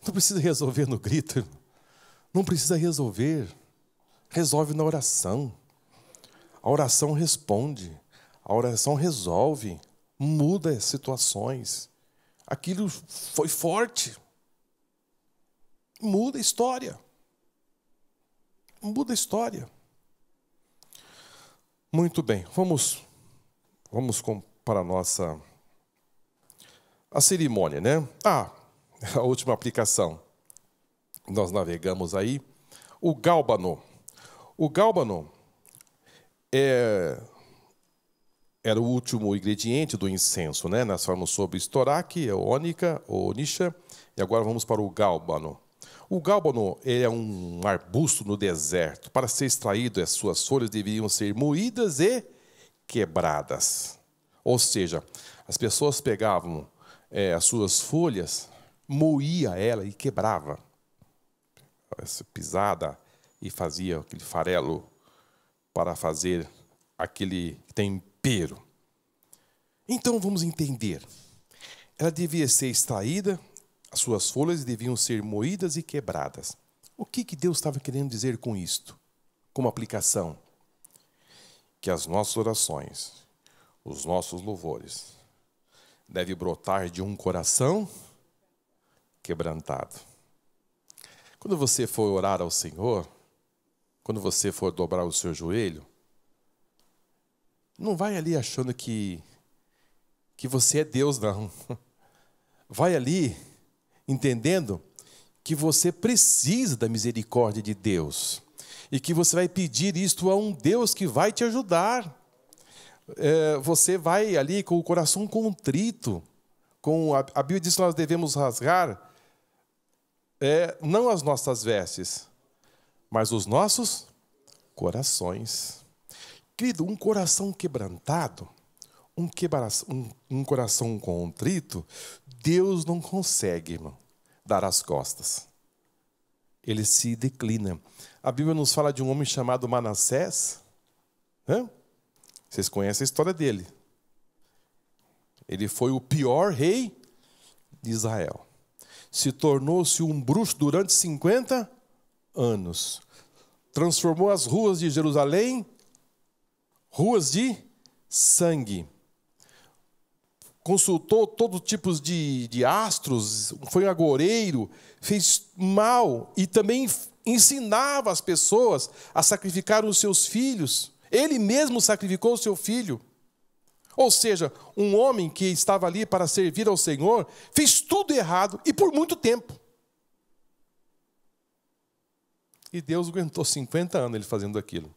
[SPEAKER 2] Não precisa resolver no grito, irmão. Não precisa resolver. Resolve na oração. A oração responde. A oração resolve. Muda as situações. Aquilo foi forte. Muda a história. Muda a história. Muito bem. Vamos para a cerimônia, né? A última aplicação. Nós navegamos aí. O gálbano. O gálbano era o último ingrediente do incenso, né? Nós falamos sobre estoraque, ônica, onixa, e agora vamos para o gálbano. O gálbano é um arbusto no deserto. Para ser extraído, as suas folhas deveriam ser moídas e quebradas. Ou seja, as pessoas pegavam as suas folhas, moía ela e quebrava. Essa pisada e fazia aquele farelo para fazer aquele tempero. Então vamos entender. Ela devia ser extraída, as suas folhas deviam ser moídas e quebradas. O que Deus estava querendo dizer com isto? Como aplicação? Que as nossas orações, os nossos louvores, devem brotar de um coração quebrantado. Quando você for orar ao Senhor, quando você for dobrar o seu joelho, não vai ali achando que você é Deus, não. Vai ali entendendo que você precisa da misericórdia de Deus e que você vai pedir isto a um Deus que vai te ajudar. Você vai ali com o coração contrito. A Bíblia diz que nós devemos rasgar não as nossas vestes, mas os nossos corações. Querido, um coração quebrantado, um coração contrito, Deus não consegue, irmão, dar as costas. Ele se declina. A Bíblia nos fala de um homem chamado Manassés. Vocês conhecem a história dele. Ele foi o pior rei de Israel. Se tornou-se um bruxo durante 50 anos. Transformou as ruas de Jerusalém ruas de sangue. Consultou todo tipo de astros, foi um agoureiro, fez mal e também ensinava as pessoas a sacrificar os seus filhos. Ele mesmo sacrificou o seu filho. Ou seja, um homem que estava ali para servir ao Senhor, fez tudo errado e por muito tempo. E Deus aguentou 50 anos ele fazendo aquilo.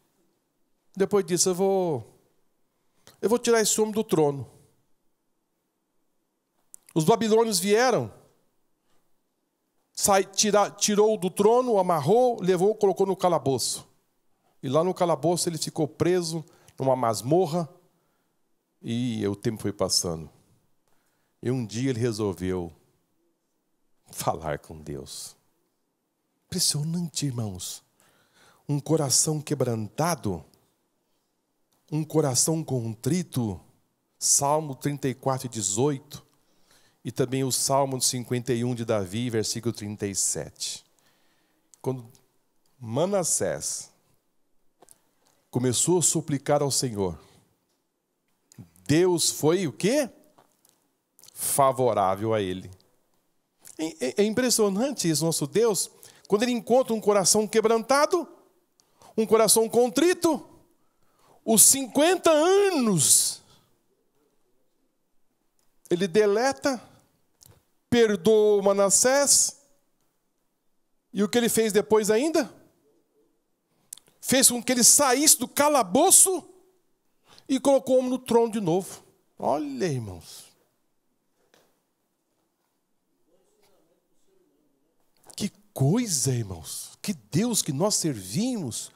[SPEAKER 2] Depois disso, eu vou tirar esse homem do trono. Os babilônios vieram, tirou do trono, amarrou, levou, colocou no calabouço. E lá no calabouço ele ficou preso numa masmorra e o tempo foi passando. E um dia ele resolveu falar com Deus. Impressionante, irmãos. Um coração quebrantado, um coração contrito, Salmo 34, 18, e também o Salmo 51 de Davi, versículo 37. Quando Manassés começou a suplicar ao Senhor, Deus foi o quê? Favorável a ele. É impressionante isso, nosso Deus, quando Ele encontra um coração quebrantado, um coração contrito, os 50 anos, Ele deleta, perdoa Manassés, e o que Ele fez depois ainda? Fez com que ele saísse do calabouço e colocou no trono de novo. Olha, irmãos. Que coisa, irmãos. Que Deus que nós servimos.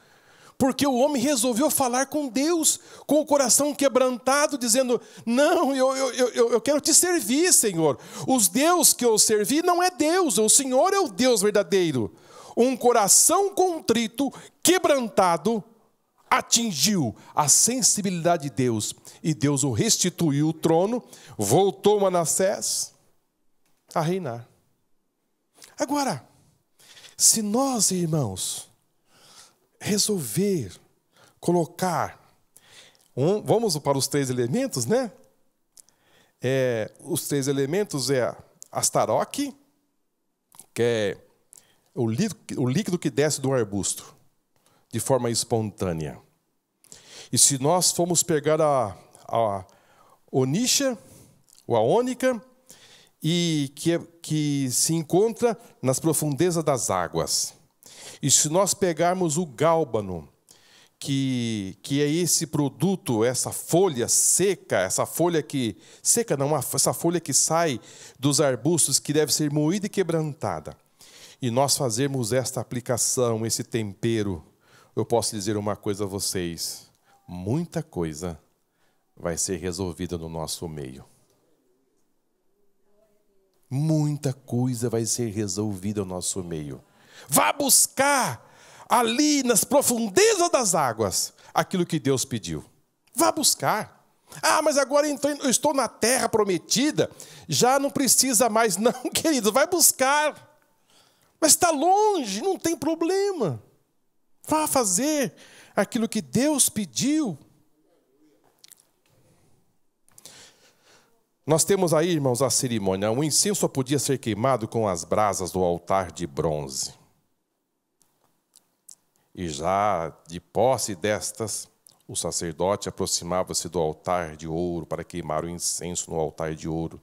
[SPEAKER 2] Porque o homem resolveu falar com Deus, com o coração quebrantado, dizendo, não, eu quero te servir, Senhor. Os Deus que eu servi não é Deus, o Senhor é o Deus verdadeiro. Um coração contrito, quebrantado, atingiu a sensibilidade de Deus. E Deus o restituiu o trono, voltou Manassés a reinar. Agora, se nós, irmãos, resolver colocar, vamos para os 3 elementos, né? Os 3 elementos é Astaroque, que é o líquido que desce do arbusto, de forma espontânea. E se nós formos pegar a onixa, ou a ônica, e que se encontra nas profundezas das águas. E se nós pegarmos o gálbano, que é esse produto, essa folha seca, essa folha que sai dos arbustos, que deve ser moída e quebrantada, e nós fazermos esta aplicação, esse tempero, eu posso dizer uma coisa a vocês, muita coisa vai ser resolvida no nosso meio. Muita coisa vai ser resolvida no nosso meio. Vá buscar ali nas profundezas das águas aquilo que Deus pediu. Vá buscar. Ah, mas agora eu estou na terra prometida, já não precisa mais. Não, querido, vai buscar. Mas está longe, não tem problema. Vá fazer aquilo que Deus pediu. Nós temos aí, irmãos, a cerimônia. O incenso só podia ser queimado com as brasas do altar de bronze. E já de posse destas, o sacerdote aproximava-se do altar de ouro para queimar o incenso no altar de ouro.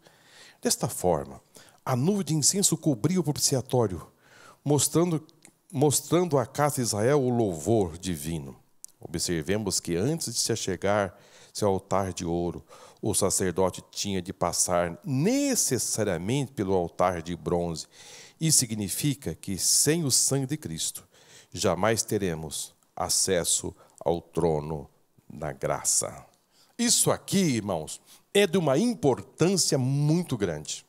[SPEAKER 2] Desta forma, a nuvem de incenso cobria o propiciatório, mostrando à casa de Israel o louvor divino. Observemos que antes de se achegar-se ao altar de ouro, o sacerdote tinha de passar necessariamente pelo altar de bronze. Isso significa que sem o sangue de Cristo, jamais teremos acesso ao trono da graça. Isso aqui, irmãos, é de uma importância muito grande.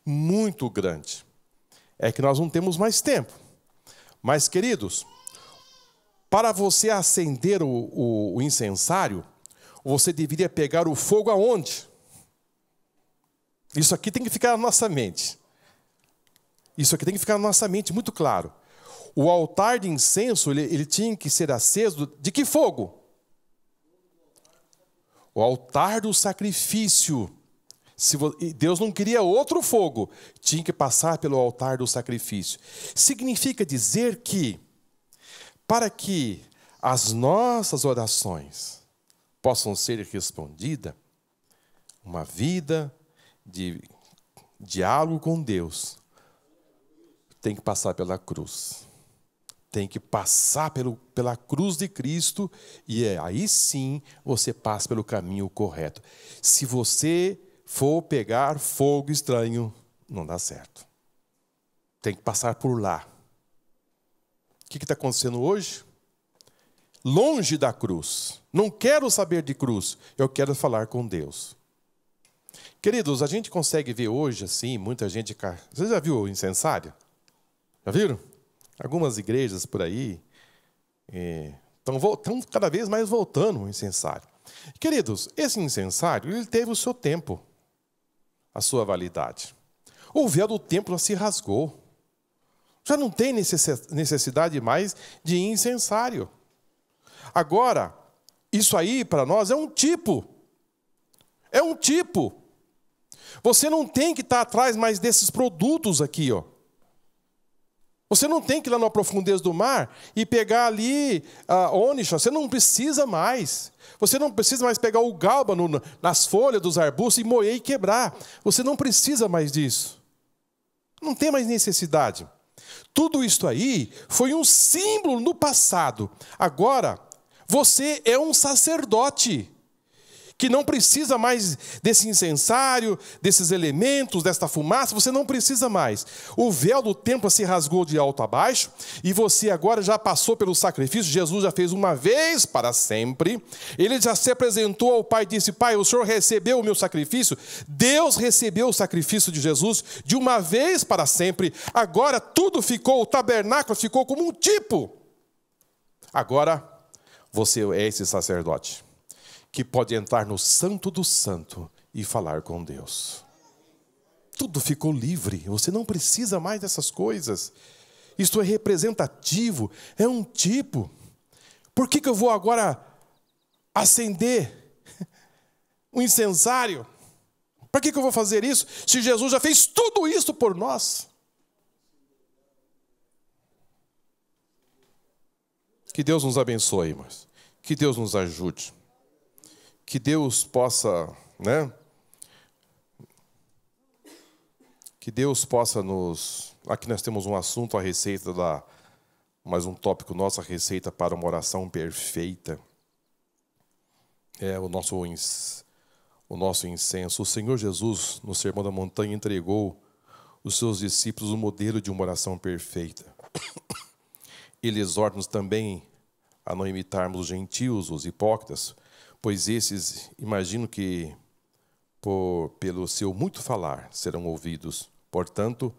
[SPEAKER 2] Muito grande. É que nós não temos mais tempo. Mas, queridos, para você acender o incensário, você deveria pegar o fogo aonde? Isso aqui tem que ficar na nossa mente. Isso aqui tem que ficar na nossa mente muito claro. O altar de incenso, ele tinha que ser aceso de que fogo? O altar do sacrifício. Deus não queria outro fogo, tinha que passar pelo altar do sacrifício. Significa dizer que, para que as nossas orações possam ser respondidas, uma vida de diálogo com Deus tem que passar pela cruz. Tem que passar pela cruz de Cristo, e aí sim você passa pelo caminho correto. Se você for pegar fogo estranho, não dá certo. Tem que passar por lá. O que está acontecendo hoje? Longe da cruz. Não quero saber de cruz, eu quero falar com Deus. Queridos, a gente consegue ver hoje, assim, muita gente... Você já viu o incensário? Já viram? Algumas igrejas por aí estão cada vez mais voltando ao incensário. Queridos, esse incensário, ele teve o seu tempo, a sua validade. O véu do templo se rasgou. Já não tem necessidade mais de incensário. Agora, isso aí para nós é um tipo. É um tipo. Você não tem que estar atrás mais desses produtos aqui, ó. Você não tem que ir lá na profundeza do mar e pegar ali a ônix. Você não precisa mais. Você não precisa mais pegar o gálbano nas folhas dos arbustos e moer e quebrar. Você não precisa mais disso. Não tem mais necessidade. Tudo isso aí foi um símbolo no passado. Agora, você é um sacerdote que não precisa mais desse incensário, desses elementos, desta fumaça, você não precisa mais. O véu do templo se rasgou de alto a baixo, e você agora já passou pelo sacrifício, Jesus já fez uma vez para sempre, ele já se apresentou ao Pai e disse, Pai, o Senhor recebeu o meu sacrifício, Deus recebeu o sacrifício de Jesus de uma vez para sempre, agora tudo ficou, o tabernáculo ficou como um tipo. Agora, você é esse sacerdote que pode entrar no Santo do Santo e falar com Deus. Tudo ficou livre, você não precisa mais dessas coisas. Isto é representativo, é um tipo. Por que eu vou agora acender um incensário? Para que eu vou fazer isso, se Jesus já fez tudo isso por nós? Que Deus nos abençoe, irmãos. Que Deus nos ajude. Que Deus possa, né? Que Deus possa nos... Aqui nós temos um assunto, a receita mais um tópico nosso, a receita para uma oração perfeita. É o nosso incenso. O Senhor Jesus, no Sermão da Montanha, entregou os seus discípulos o modelo de uma oração perfeita. Ele exorta-nos também a não imitarmos os gentios, os hipócritas, pois esses, imagino que, pelo seu muito falar, serão ouvidos. Portanto,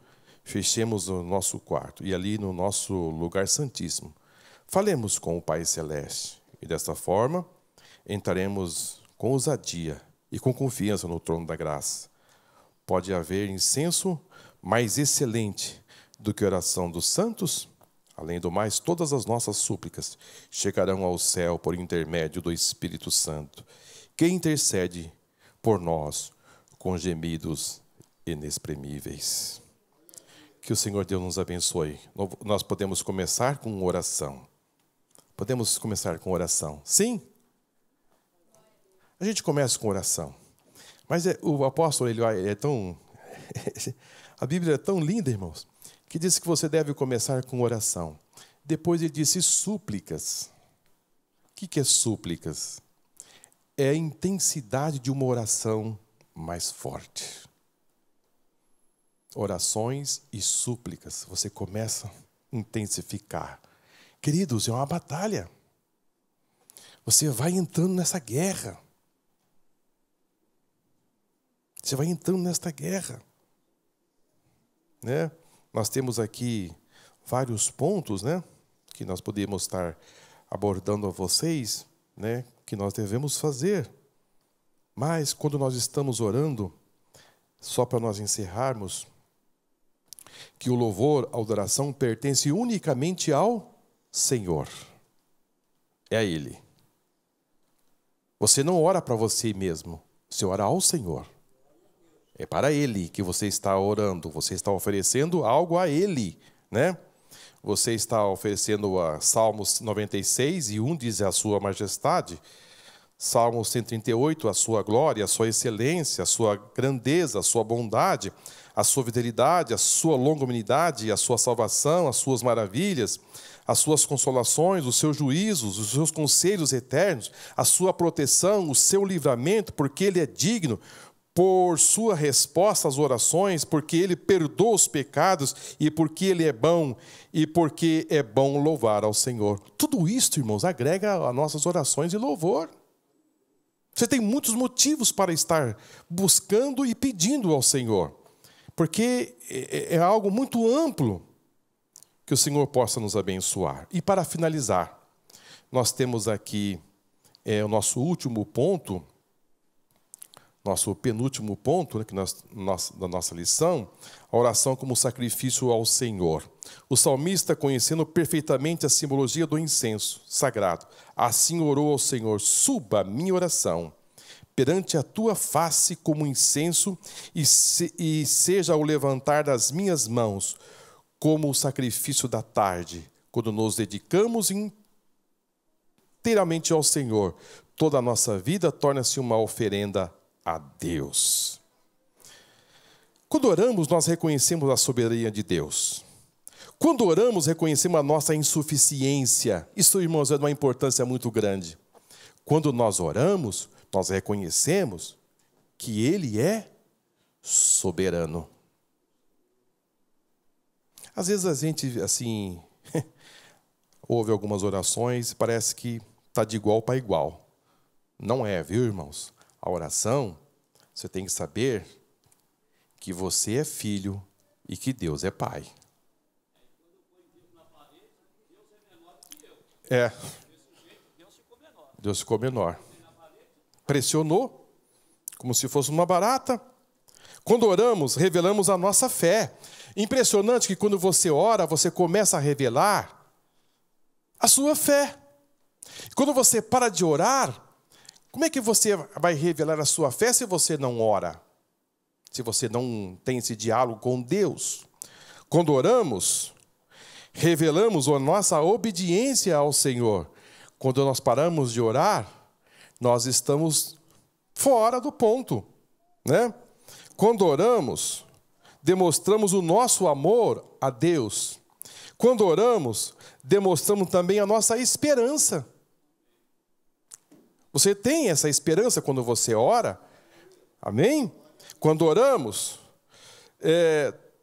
[SPEAKER 2] fechemos o nosso quarto e ali no nosso lugar santíssimo, falemos com o Pai Celeste. E desta forma, entraremos com ousadia e com confiança no trono da graça. Pode haver incenso mais excelente do que a oração dos santos? Além do mais, todas as nossas súplicas chegarão ao céu por intermédio do Espírito Santo, que intercede por nós com gemidos inexprimíveis. Que o Senhor Deus nos abençoe. Nós podemos começar com oração. Podemos começar com oração. Sim? A gente começa com oração. Mas o apóstolo, ele é tão... A Bíblia é tão linda, irmãos, que diz que você deve começar com oração. Depois ele disse súplicas. O que é súplicas? É a intensidade de uma oração mais forte. Orações e súplicas. Você começa a intensificar. Queridos, é uma batalha. Você vai entrando nessa guerra. Você vai entrando nesta guerra. Né? Nós temos aqui vários pontos, né, que nós podemos estar abordando a vocês, né, que nós devemos fazer. Mas, quando nós estamos orando, só para nós encerrarmos, que o louvor, a adoração, pertence unicamente ao Senhor. É a Ele. Você não ora para você mesmo, você ora ao Senhor. É para Ele que você está orando, você está oferecendo algo a Ele, né? Você está oferecendo a Salmos 96:1 diz a sua majestade, Salmos 138, a sua glória, a sua excelência, a sua grandeza, a sua bondade, a sua fidelidade, a sua longanimidade, a sua salvação, as suas maravilhas, as suas consolações, os seus juízos, os seus conselhos eternos, a sua proteção, o seu livramento, porque Ele é digno, por sua resposta às orações, porque Ele perdoa os pecados e porque Ele é bom e porque é bom louvar ao Senhor. Tudo isso, irmãos, agrega a nossas orações de louvor. Você tem muitos motivos para estar buscando e pedindo ao Senhor, porque é algo muito amplo que o Senhor possa nos abençoar. E para finalizar, nós temos aqui o nosso último ponto, nosso penúltimo ponto, né, da nossa lição, a oração como sacrifício ao Senhor. O salmista, conhecendo perfeitamente a simbologia do incenso sagrado, assim orou ao Senhor: suba a minha oração perante a tua face como incenso, e seja o levantar das minhas mãos como o sacrifício da tarde, quando nos dedicamos inteiramente ao Senhor. Toda a nossa vida torna-se uma oferenda a Deus. Quando oramos, nós reconhecemos a soberania de Deus. Quando oramos, reconhecemos a nossa insuficiência. Isso, irmãos, é de uma importância muito grande. Quando nós oramos, nós reconhecemos que Ele é soberano. Às vezes a gente, assim, ouve algumas orações e parece que está de igual para igual. Não é, viu, irmãos? A oração, você tem que saber que você é filho e que Deus é pai. Deus ficou menor. Pressionou, como se fosse uma barata. Quando oramos, revelamos a nossa fé. Impressionante que quando você ora, você começa a revelar a sua fé. Quando você para de orar, como é que você vai revelar a sua fé se você não ora? Se você não tem esse diálogo com Deus? Quando oramos, revelamos a nossa obediência ao Senhor. Quando nós paramos de orar, nós estamos fora do ponto, né? Quando oramos, demonstramos o nosso amor a Deus. Quando oramos, demonstramos também a nossa esperança. Você tem essa esperança quando você ora? Amém? Quando oramos,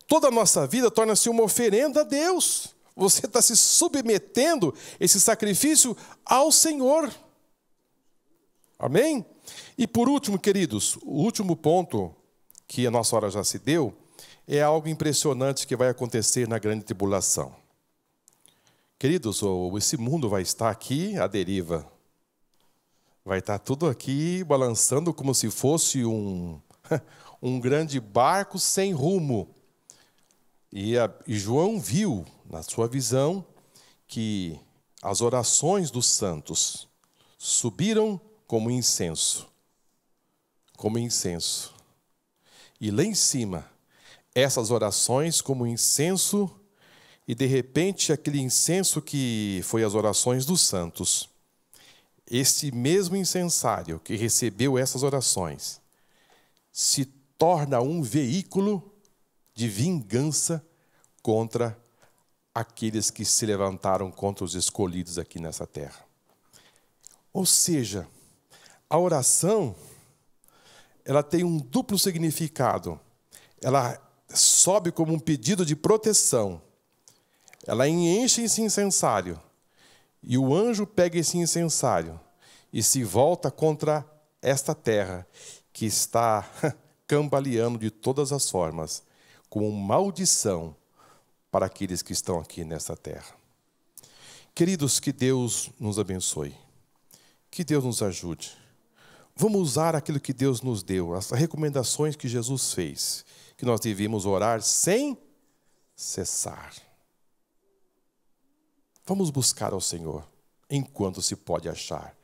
[SPEAKER 2] toda a nossa vida torna-se uma oferenda a Deus. Você está se submetendo esse sacrifício ao Senhor. Amém? E por último, queridos, o último ponto que a nossa hora já se deu é algo impressionante que vai acontecer na grande tribulação. Queridos, esse mundo vai estar aqui à deriva. Vai estar tudo aqui balançando como se fosse um grande barco sem rumo. E João viu, na sua visão, que as orações dos santos subiram como incenso. Como incenso. E lá em cima, essas orações como incenso, e de repente aquele incenso que foi as orações dos santos, esse mesmo incensário que recebeu essas orações, se torna um veículo de vingança contra aqueles que se levantaram contra os escolhidos aqui nessa terra. Ou seja, a oração, ela tem um duplo significado. Ela sobe como um pedido de proteção. Ela enche esse incensário. E o anjo pega esse incensário e se volta contra esta terra que está cambaleando de todas as formas, como maldição para aqueles que estão aqui nessa terra. Queridos, que Deus nos abençoe. Que Deus nos ajude. Vamos usar aquilo que Deus nos deu, as recomendações que Jesus fez, que nós devíamos orar sem cessar. Vamos buscar ao Senhor enquanto se pode achar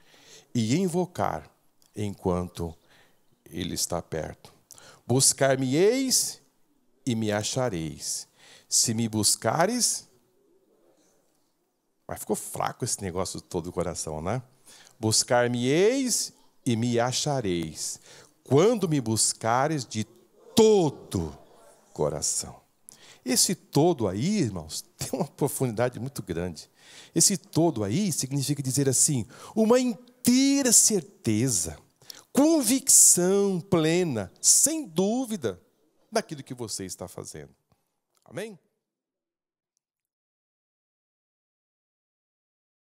[SPEAKER 2] e invocar enquanto Ele está perto. Buscar-me-eis e me achareis. Se me buscares... Mas ficou fraco esse negócio todo do coração, né? Buscar-me-eis e me achareis, quando me buscares de todo coração. Esse todo aí, irmãos, tem uma profundidade muito grande. Esse todo aí significa dizer assim, uma inteira certeza, convicção plena, sem dúvida, daquilo que você está fazendo. Amém?